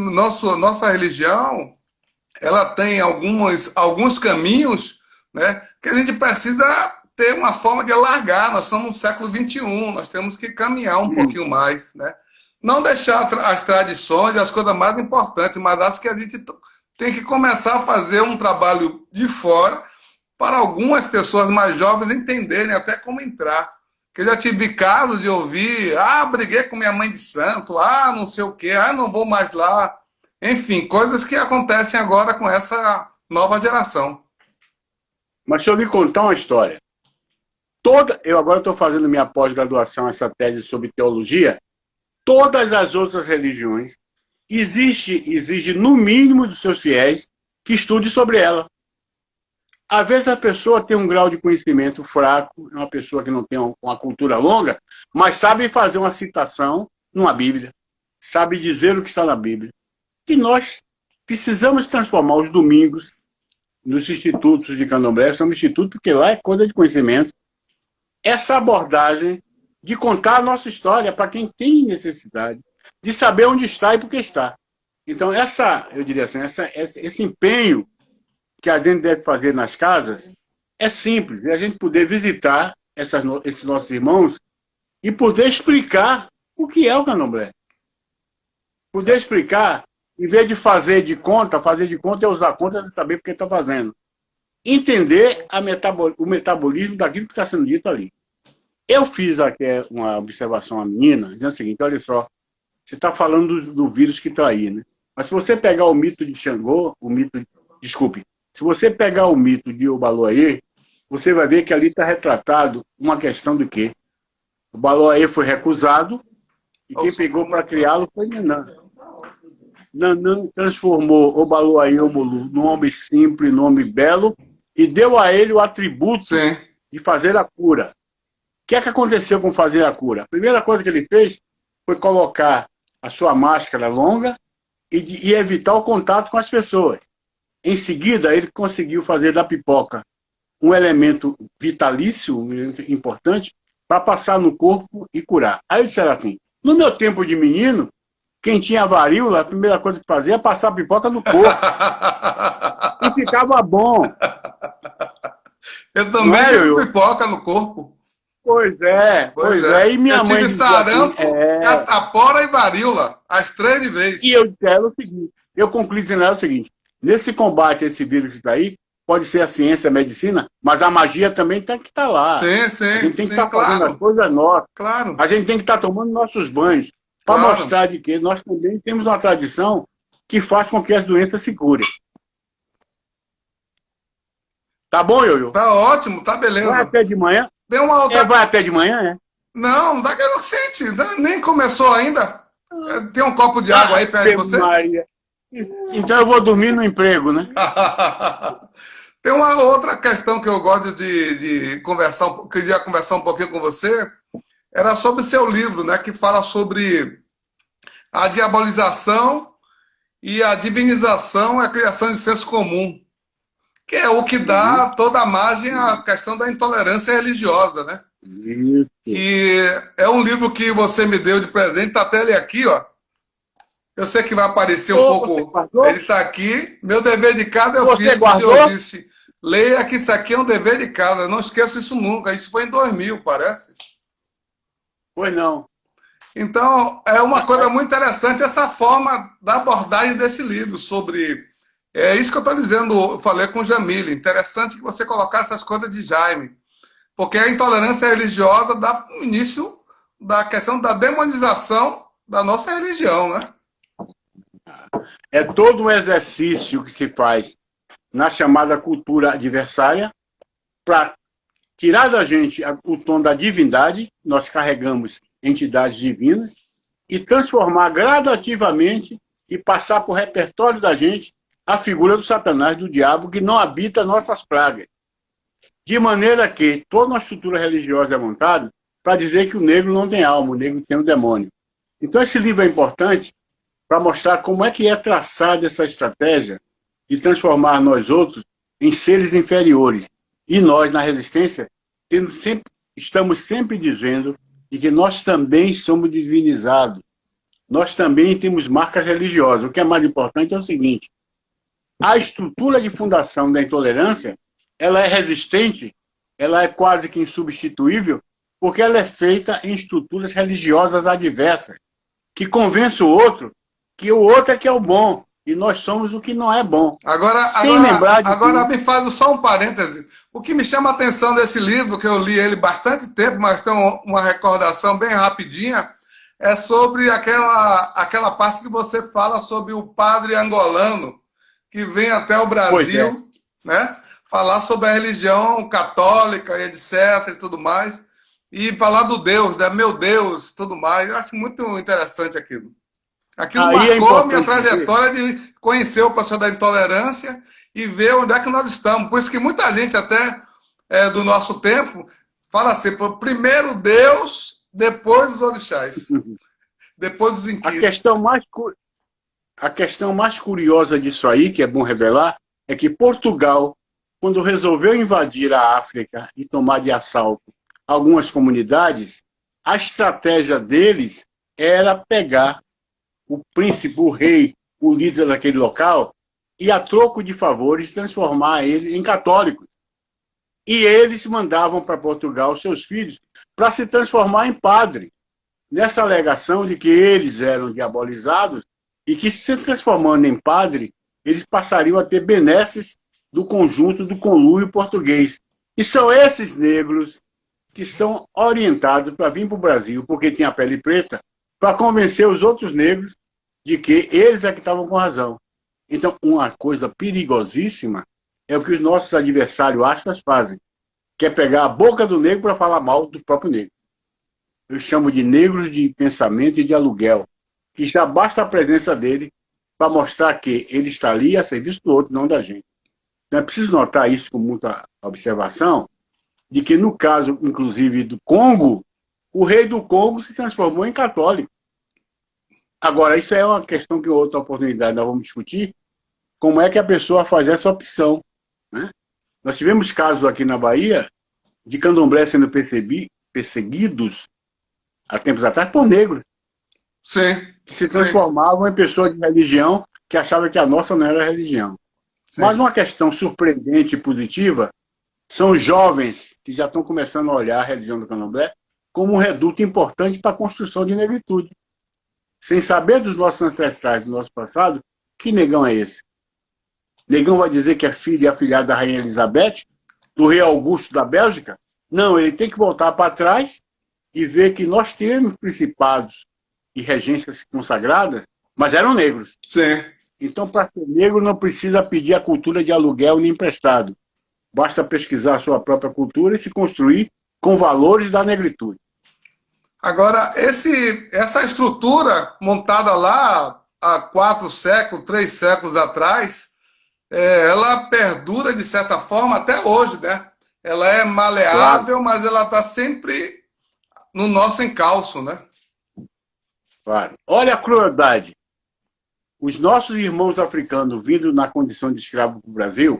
ela tem alguns caminhos, né, que a gente precisa ter uma forma de alargar. Nós somos no século XXI, nós temos que caminhar um pouquinho mais, né? Não deixar as tradições, as coisas mais importantes, mas acho que a gente tem que começar a fazer um trabalho de fora para algumas pessoas mais jovens entenderem até como entrar. Que eu já tive casos de ouvir, briguei com minha mãe de santo, não sei o quê, não vou mais lá. Enfim, coisas que acontecem agora com essa nova geração. Mas deixa eu lhe contar uma história. Eu agora estou fazendo minha pós-graduação, essa tese sobre teologia. Todas as outras religiões exige no mínimo dos seus fiéis que estude sobre ela. Às vezes a pessoa tem um grau de conhecimento fraco, é uma pessoa que não tem uma cultura longa, mas sabe fazer uma citação numa Bíblia, sabe dizer o que está na Bíblia. E nós precisamos transformar os domingos nos institutos de candomblé, são institutos porque lá é coisa de conhecimento, essa abordagem de contar a nossa história para quem tem necessidade, de saber onde está e por que está. Então, eu diria assim, esse empenho que a gente deve fazer nas casas é simples, é a gente poder visitar esses nossos irmãos e poder explicar o que é o candomblé. Poder explicar, em vez de fazer de conta é usar conta sem saber por que está fazendo. Entender o metabolismo daquilo que está sendo dito ali. Eu fiz aqui uma observação à menina, dizendo o seguinte, olha só, você está falando do vírus que está aí, né? Mas se você pegar o mito de Xangô, se você pegar o mito de Obaloaiê, você vai ver que ali está retratado uma questão do quê? O Obaloaiê foi recusado e quem pegou para criá-lo foi Nanã. Nanã transformou Obaloaiê Omolu num homem simples, num homem belo e deu a ele o atributo de fazer a cura. O que é que aconteceu com fazer a cura? A primeira coisa que ele fez foi colocar a sua máscara longa e evitar o contato com as pessoas. Em seguida, ele conseguiu fazer da pipoca um elemento vitalício, um elemento importante, para passar no corpo e curar. Aí eu disse assim, no meu tempo de menino, quem tinha varíola, a primeira coisa que fazia era passar a pipoca no corpo. E ficava bom. Eu também tive pipoca no corpo. Pois é. E minha mãe tive sarampo, catapora e varíola, as 3 vezes. E eu disse o seguinte, eu concluí dizendo o seguinte, nesse combate a esse vírus que está aí, pode ser a ciência, a medicina, mas a magia também tem que estar lá. Sim, a gente tem que estar fazendo as coisas nossas. Claro. A gente tem que estar tomando nossos banhos para mostrar de que nós também temos uma tradição que faz com que as doenças se curem. Tá bom, Ioiô? Tá ótimo, tá beleza. Vai até de manhã? Tem uma outra... vai até de manhã, é? Não, daqui a gente, nem começou ainda. Tem um copo de água aí perto de você? Maria. Então eu vou dormir no emprego, né? Tem uma outra questão que eu gosto de conversar, queria conversar um pouquinho com você, era sobre seu livro, né, que fala sobre a diabolização e a divinização e a criação de senso comum, que é o que dá toda a margem à questão da intolerância religiosa, né? E é um livro que você me deu de presente, tá até ele aqui, ó. Eu sei que vai aparecer um pouco. Ele está aqui. Meu dever de casa eu fiz. O senhor disse, leia que isso aqui é um dever de casa. Não esqueça isso nunca. Isso foi em 2000, parece. Pois não. Então, é uma coisa muito interessante essa forma da abordagem desse livro sobre... É isso que eu estou dizendo, eu falei com o Jamile. Interessante que você colocasse essas coisas de Jaime. Porque a intolerância religiosa dá início da questão da demonização da nossa religião, né? É todo um exercício que se faz na chamada cultura adversária para tirar da gente o tom da divindade, nós carregamos entidades divinas, e transformar gradativamente e passar para o repertório da gente a figura do Satanás, do diabo, que não habita nossas pragas. De maneira que toda uma estrutura religiosa é montada para dizer que o negro não tem alma, o negro tem um demônio. Então esse livro é importante para mostrar como é que é traçada essa estratégia de transformar nós outros em seres inferiores. E nós, na resistência, estamos sempre dizendo de que nós também somos divinizados. Nós também temos marcas religiosas. O que é mais importante é o seguinte, a estrutura de fundação da intolerância, ela é resistente, ela é quase que insubstituível, porque ela é feita em estruturas religiosas adversas, que convence o outro que o outro é que é o bom, e nós somos o que não é bom. Agora me faz só um parêntese. O que me chama a atenção desse livro, que eu li ele bastante tempo, mas tem uma recordação bem rapidinha, é sobre aquela parte que você fala sobre o padre angolano, que vem até o Brasil, né? Falar sobre a religião católica, etc, e tudo mais, e falar do Deus, né? Meu Deus, tudo mais. Eu acho muito interessante aquilo. Aquilo marcou minha trajetória de conhecer o processo da intolerância e ver onde é que nós estamos. Por isso que muita gente até do nosso tempo fala assim, primeiro Deus, depois os orixás, depois os inquisitos. A questão mais curiosa disso aí, que é bom revelar, é que Portugal quando resolveu invadir a África e tomar de assalto algumas comunidades, a estratégia deles era pegar o príncipe, o rei, o líder daquele local e, a troco de favores, transformar eles em católicos. E eles mandavam para Portugal seus filhos para se transformar em padre, nessa alegação de que eles eram diabolizados e que, se transformando em padre, eles passariam a ter benesses do conjunto do conluio português. E são esses negros que são orientados para vir para o Brasil, porque tinha a pele preta, para convencer os outros negros de que eles é que estavam com razão. Então, uma coisa perigosíssima é o que os nossos adversários aspas fazem, que é pegar a boca do negro para falar mal do próprio negro. Eu chamo de negros de pensamento e de aluguel, que já basta a presença dele para mostrar que ele está ali a serviço do outro, não da gente. Então é preciso notar isso com muita observação, de que no caso, inclusive, do Congo, o rei do Congo se transformou em católico. Agora, isso é uma questão que outra oportunidade nós vamos discutir, como é que a pessoa faz essa opção, né? Nós tivemos casos aqui na Bahia de candomblé sendo perseguidos há tempos atrás por negros. Sim. Que se transformavam em pessoas de religião que achavam que a nossa não era religião. Sim. Mas uma questão surpreendente e positiva são os jovens que já estão começando a olhar a religião do candomblé como um reduto importante para a construção de negritude. Sem saber dos nossos ancestrais, do nosso passado, que negão é esse? Negão vai dizer que é filho e afilhado da Rainha Elizabeth, do rei Augusto da Bélgica? Não, ele tem que voltar para trás e ver que nós temos principados e regências consagradas, mas eram negros. Sim. Então, para ser negro, não precisa pedir a cultura de aluguel nem emprestado. Basta pesquisar a sua própria cultura e se construir com valores da negritude. Agora, essa estrutura montada lá há 4 séculos, 3 séculos atrás, ela perdura de certa forma até hoje, né? Ela é maleável, claro, mas ela está sempre no nosso encalço, né? Claro. Olha a crueldade. Os nossos irmãos africanos vindo na condição de escravo para o Brasil,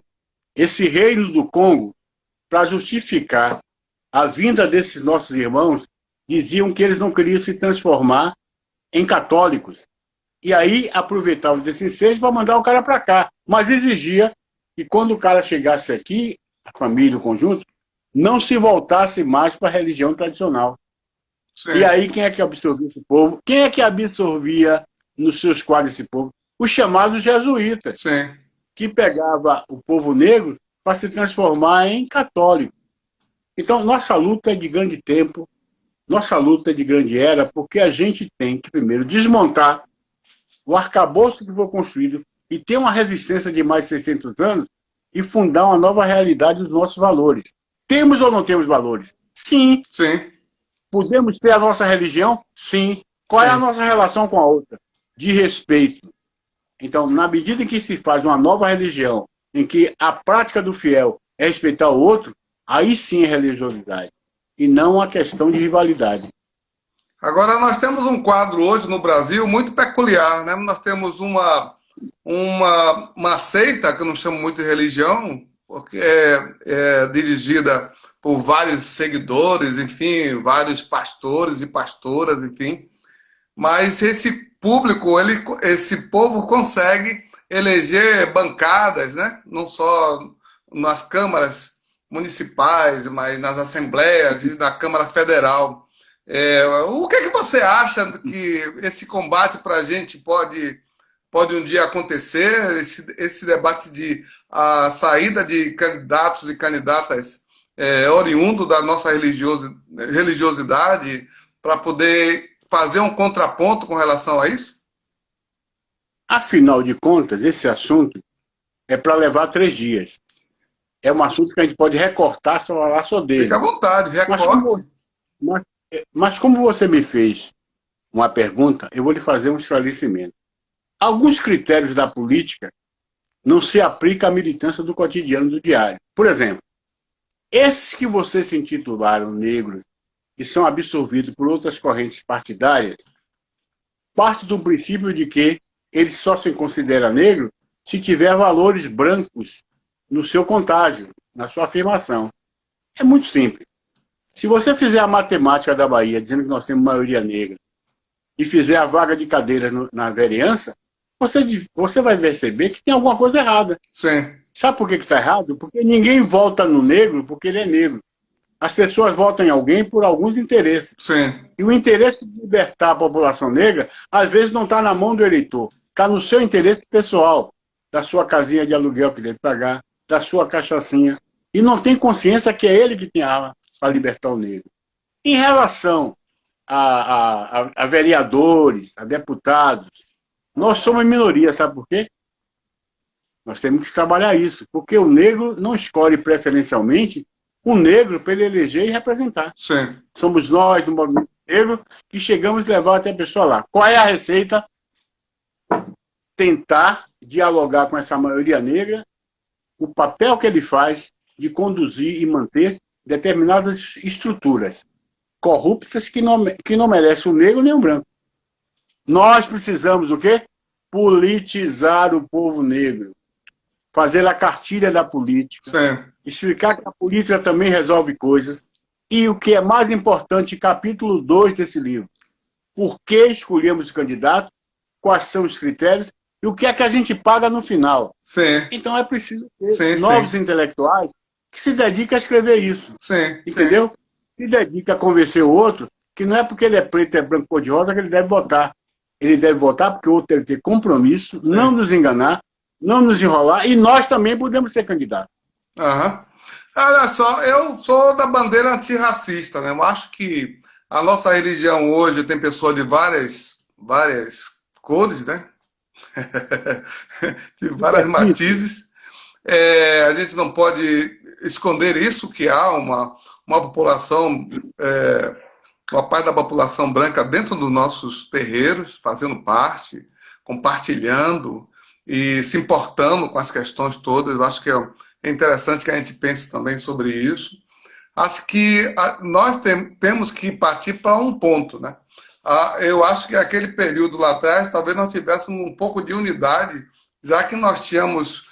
esse reino do Congo, para justificar a vinda desses nossos irmãos, diziam que eles não queriam se transformar em católicos. E aí aproveitavam desse ensejo para mandar o cara para cá. Mas exigia que quando o cara chegasse aqui, a família, o conjunto, não se voltasse mais para a religião tradicional. Sim. E aí quem é que absorvia esse povo? Quem é que absorvia nos seus quadros esse povo? Os chamados jesuítas. Sim. Que pegava o povo negro para se transformar em católico. Então, nossa luta é de grande tempo, nossa luta é de grande era, porque a gente tem que primeiro desmontar o arcabouço que foi construído e ter uma resistência de mais de 600 anos e fundar uma nova realidade dos nossos valores. Temos ou não temos valores? Sim. Sim. Podemos ter a nossa religião? Sim. Qual é a nossa relação com a outra? De respeito. Então, na medida em que se faz uma nova religião, em que a prática do fiel é respeitar o outro, aí sim é religiosidade, e não uma questão de rivalidade. Agora, nós temos um quadro hoje no Brasil muito peculiar, né? Nós temos uma seita, que eu não chamo muito de religião, porque é dirigida por vários seguidores, enfim, vários pastores e pastoras, enfim. Mas esse público, esse povo consegue eleger bancadas, né? Não só nas câmaras municipais, mas nas assembleias e na Câmara Federal. O que é que você acha que esse combate para a gente pode um dia acontecer, esse debate de a saída de candidatos e candidatas oriundo da nossa religiosidade para poder fazer um contraponto com relação a isso? Afinal de contas, esse assunto é para levar 3 dias. É um assunto que a gente pode recortar, falar só dele. Fica à vontade, recorte. Mas como você me fez uma pergunta, eu vou lhe fazer um esclarecimento. Alguns critérios da política não se aplicam à militância do cotidiano do diário. Por exemplo, esses que vocês se intitularam negros e são absorvidos por outras correntes partidárias, parte do princípio de que ele só se considera negro se tiver valores brancos no seu contágio, na sua afirmação. É muito simples. Se você fizer a matemática da Bahia, dizendo que nós temos maioria negra, e fizer a vaga de cadeiras na vereança, você vai perceber que tem alguma coisa errada. Sim. Sabe por que está errado? Porque ninguém vota no negro porque ele é negro. As pessoas votam em alguém por alguns interesses. Sim. E o interesse de libertar a população negra, às vezes, não está na mão do eleitor. Está no seu interesse pessoal, da sua casinha de aluguel que deve pagar, da sua cachaçinha. E não tem consciência que é ele que tem arma para libertar o negro. Em relação a vereadores, a deputados, nós somos minoria, sabe por quê? Nós temos que trabalhar isso, porque o negro não escolhe preferencialmente o negro para ele eleger e representar. Sim. Somos nós, do movimento negro, que chegamos a levar até a pessoa lá. Qual é a receita? Tentar dialogar com essa maioria negra, o papel que ele faz de conduzir e manter determinadas estruturas corruptas que não merecem o negro nem o branco. Nós precisamos o quê? Politizar o povo negro. Fazer a cartilha da política. Sim. Explicar que a política também resolve coisas. E o que é mais importante, capítulo 2 desse livro. Por que escolhemos o candidato? Quais são os critérios? E o que é que a gente paga no final? Sim. Então é preciso ter novos intelectuais que se dediquem a escrever isso. Sim. Entendeu? Se dedica a convencer o outro que não é porque ele é preto, é branco, cor de rosa que ele deve votar. Ele deve votar porque o outro deve ter compromisso, não nos enganar, não nos enrolar, e nós também podemos ser candidatos. Uhum. Olha só, eu sou da bandeira antirracista, né? Eu acho que a nossa religião hoje tem pessoas de várias cores, né? De várias matizes. A gente não pode esconder isso, que há uma população, uma parte da população branca dentro dos nossos terreiros, fazendo parte, compartilhando e se importando com as questões todas. Eu acho que é interessante que a gente pense também sobre isso. Acho que nós temos que partir para um ponto, né? Eu acho que aquele período lá atrás, talvez nós tivéssemos um pouco de unidade, já que nós tínhamos,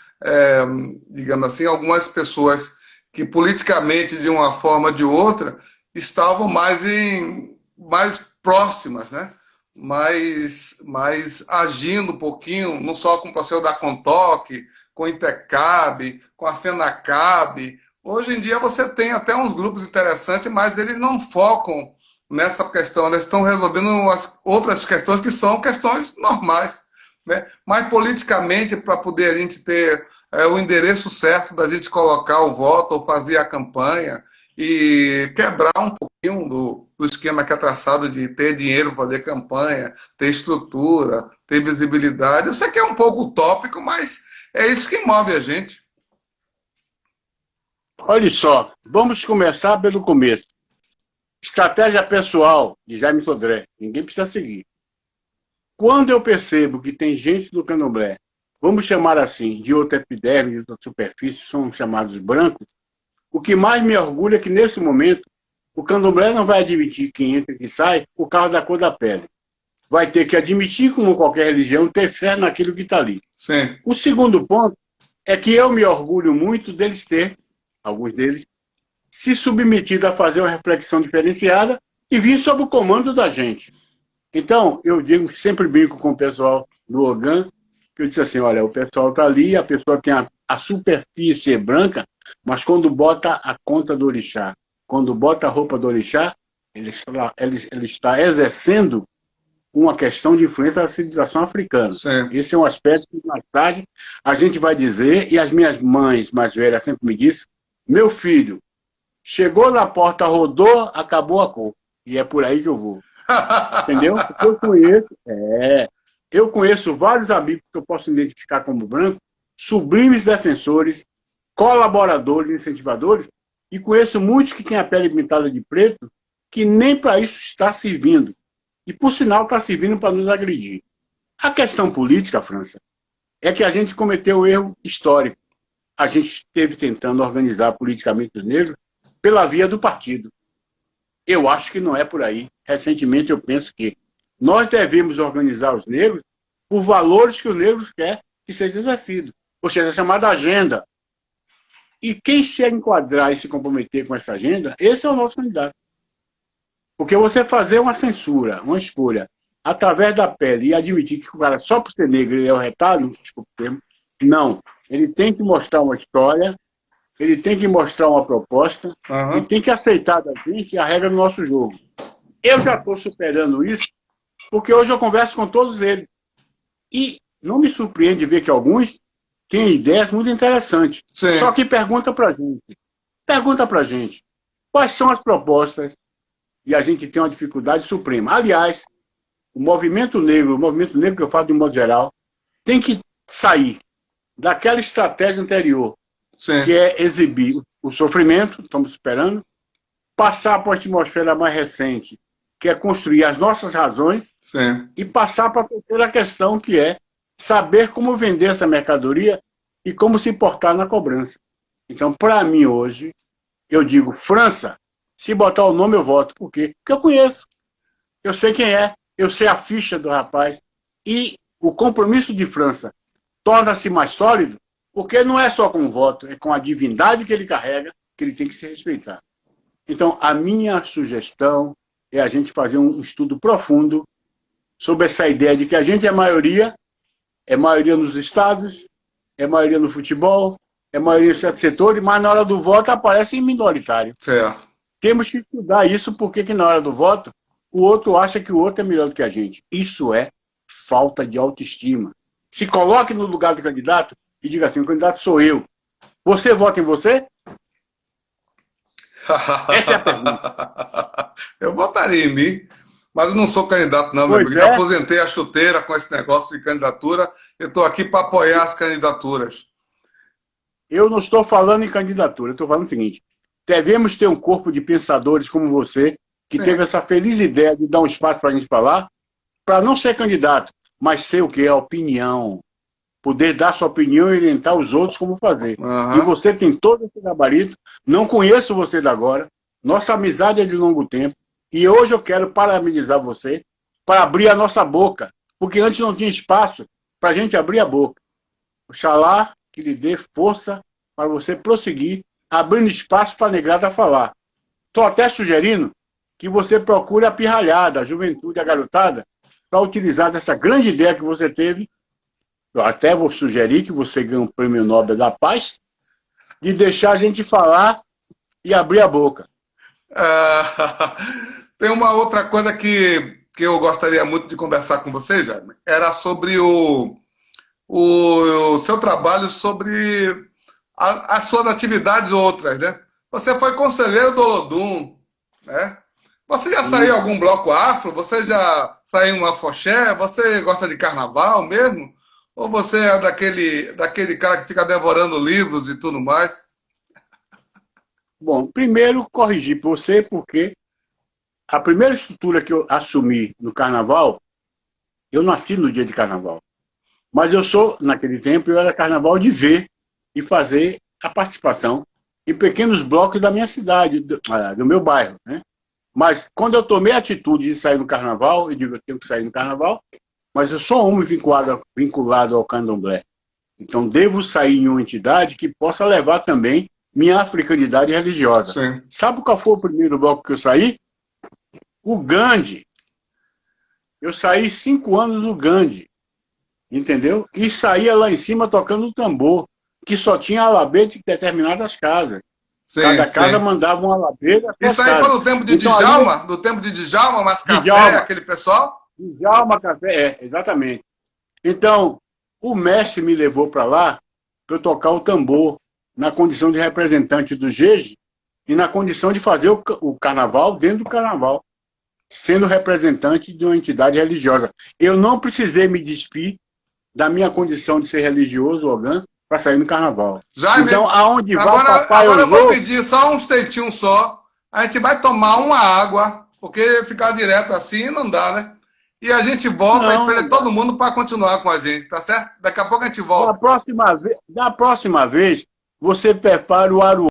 digamos assim, algumas pessoas que politicamente, de uma forma ou de outra, estavam mais próximas, né? mais agindo um pouquinho, não só com o processo da Contoc, com o Intercab, com a FENACAB. Hoje em dia você tem até uns grupos interessantes, mas eles não focam nessa questão, eles estão resolvendo as outras questões que são questões normais, né? Mas politicamente, para poder a gente ter o endereço certo da gente colocar o voto ou fazer a campanha e quebrar um pouquinho do esquema que é traçado de ter dinheiro para fazer campanha, ter estrutura, ter visibilidade. Eu sei que é um pouco utópico, mas é isso que move a gente. Olha só, vamos começar pelo começo. Estratégia pessoal de Jaime Sodré. Ninguém precisa seguir. Quando eu percebo que tem gente do candomblé, vamos chamar assim, de outra epiderme, de outra superfície, são chamados brancos, o que mais me orgulha é que, nesse momento, o candomblé não vai admitir quem entra e quem sai por causa da cor da pele. Vai ter que admitir, como qualquer religião, ter fé naquilo que está ali. Sim. O segundo ponto é que eu me orgulho muito deles ter, alguns deles, se submetido a fazer uma reflexão diferenciada e vir sob o comando da gente. Então, eu digo, sempre brinco com o pessoal do Ogan, que eu disse assim, olha, o pessoal está ali, a pessoa tem a superfície branca, mas quando bota a conta do orixá, quando bota a roupa do orixá, ele está exercendo uma questão de influência da civilização africana. Sim. Esse é um aspecto que, mais tarde, a gente vai dizer, e as minhas mães mais velhas sempre me dizem, meu filho, chegou na porta, rodou, acabou a cor. E é por aí que eu vou. Entendeu? Porque eu conheço vários amigos que eu posso identificar como branco, sublimes defensores, colaboradores, incentivadores, e conheço muitos que têm a pele pintada de preto, que nem para isso está servindo. E, por sinal, está servindo para nos agredir. A questão política, França, é que a gente cometeu um erro histórico. A gente esteve tentando organizar politicamente os negros pela via do partido. Eu acho que não é por aí. Recentemente eu penso que nós devemos organizar os negros por valores que os negros querem que seja exercido. Ou seja, a chamada agenda. E quem se enquadrar e se comprometer com essa agenda, esse é o nosso candidato. Porque você fazer uma censura, uma escolha, através da pele, e admitir que o cara, só por ser negro, ele é o retalho, desculpa o termo, não. Ele tem que mostrar uma história, ele tem que mostrar uma proposta, e tem que aceitar da gente a regra do nosso jogo. Eu já estou superando isso, porque hoje eu converso com todos eles. E não me surpreende ver que alguns têm ideias muito interessantes. Sim. Só que pergunta para a gente, quais são as propostas, e a gente tem uma dificuldade suprema. Aliás, o movimento negro que eu falo de um modo geral, tem que sair daquela estratégia anterior, Sim. que é exibir o sofrimento, estamos esperando, passar para a atmosfera mais recente, que é construir as nossas razões, Sim. e passar para a terceira questão, que é saber como vender essa mercadoria e como se portar na cobrança. Então, para mim, hoje, eu digo, França, se botar o nome eu voto. Por quê? Porque eu conheço. Eu sei quem é, eu sei a ficha do rapaz. E o compromisso de França torna-se mais sólido, porque não é só com o voto, é com a divindade que ele carrega, que ele tem que se respeitar. Então, a minha sugestão é a gente fazer um estudo profundo sobre essa ideia de que a gente é maioria nos estados, é maioria no futebol, é maioria em certos setores, mas na hora do voto aparece em minoritário. Certo. Temos que estudar isso, porque que na hora do voto o outro acha que o outro é melhor do que a gente. Isso é falta de autoestima. Se coloque no lugar do candidato e diga assim, o candidato sou eu. Você vota em você? Essa é a pergunta. Eu votaria em mim, mas eu não sou candidato não, meu amigo. Já aposentei a chuteira com esse negócio de candidatura. Eu estou aqui para apoiar as candidaturas. Eu não estou falando em candidatura, eu estou falando o seguinte, devemos ter um corpo de pensadores como você, que teve essa feliz ideia de dar um espaço para a gente falar, para não ser candidato, mas ser o que? A opinião. Poder dar sua opinião e orientar os outros como fazer. E você tem todo esse gabarito, não conheço você de agora, nossa amizade é de longo tempo, e hoje eu quero parabenizar você para abrir a nossa boca, porque antes não tinha espaço para a gente abrir a boca. Oxalá que lhe dê força para você prosseguir, abrindo espaço para a negrada falar. Estou até sugerindo que você procure a pirralhada, a juventude, a garotada, para utilizar dessa grande ideia que você teve. Eu até vou sugerir que você ganhe um prêmio Nobel da Paz, de deixar a gente falar e abrir a boca. Tem uma outra coisa que eu gostaria muito de conversar com você, Jaime. Era sobre o seu trabalho, sobre as suas atividades outras, né? Você foi conselheiro do Olodum, né? Você já saiu em algum bloco afro? Você já saiu em uma afoxé? Você gosta de carnaval mesmo? Ou você é daquele cara que fica devorando livros e tudo mais? Bom, primeiro corrigir você, porque a primeira estrutura que eu assumi no carnaval, eu nasci no dia de carnaval. Mas naquele tempo, eu era carnaval de ver e fazer a participação em pequenos blocos da minha cidade, do meu bairro, né? Mas quando eu tomei a atitude de sair no carnaval, eu digo, eu tenho que sair no carnaval, mas eu sou homem vinculado ao candomblé. Então devo sair em uma entidade que possa levar também minha africanidade religiosa. Sim. Sabe qual foi o primeiro bloco que eu saí? O Gandhi. Eu saí 5 anos no Gandhi. Entendeu? E saía lá em cima tocando o tambor, que só tinha alabeira em determinadas casas. Sim, Cada casa mandava um alabeira. Isso aí foi no tempo de então, Djalma? No tempo de Djalma, Mascafé, aquele pessoal? Djalma, Café, exatamente. Então, o mestre me levou para lá para eu tocar o tambor, na condição de representante do Jeje e na condição de fazer o carnaval dentro do carnaval, sendo representante de uma entidade religiosa. Eu não precisei me despir da minha condição de ser religioso, Ogã, para sair no carnaval. Jaime, então, aonde vai agora, papai, agora eu vou pedir só um instantinho só. A gente vai tomar uma água, porque ficar direto assim não dá, né? E a gente volta e pede todo mundo para continuar com a gente, tá certo? Daqui a pouco a gente volta. Da próxima vez, você prepara o aruá.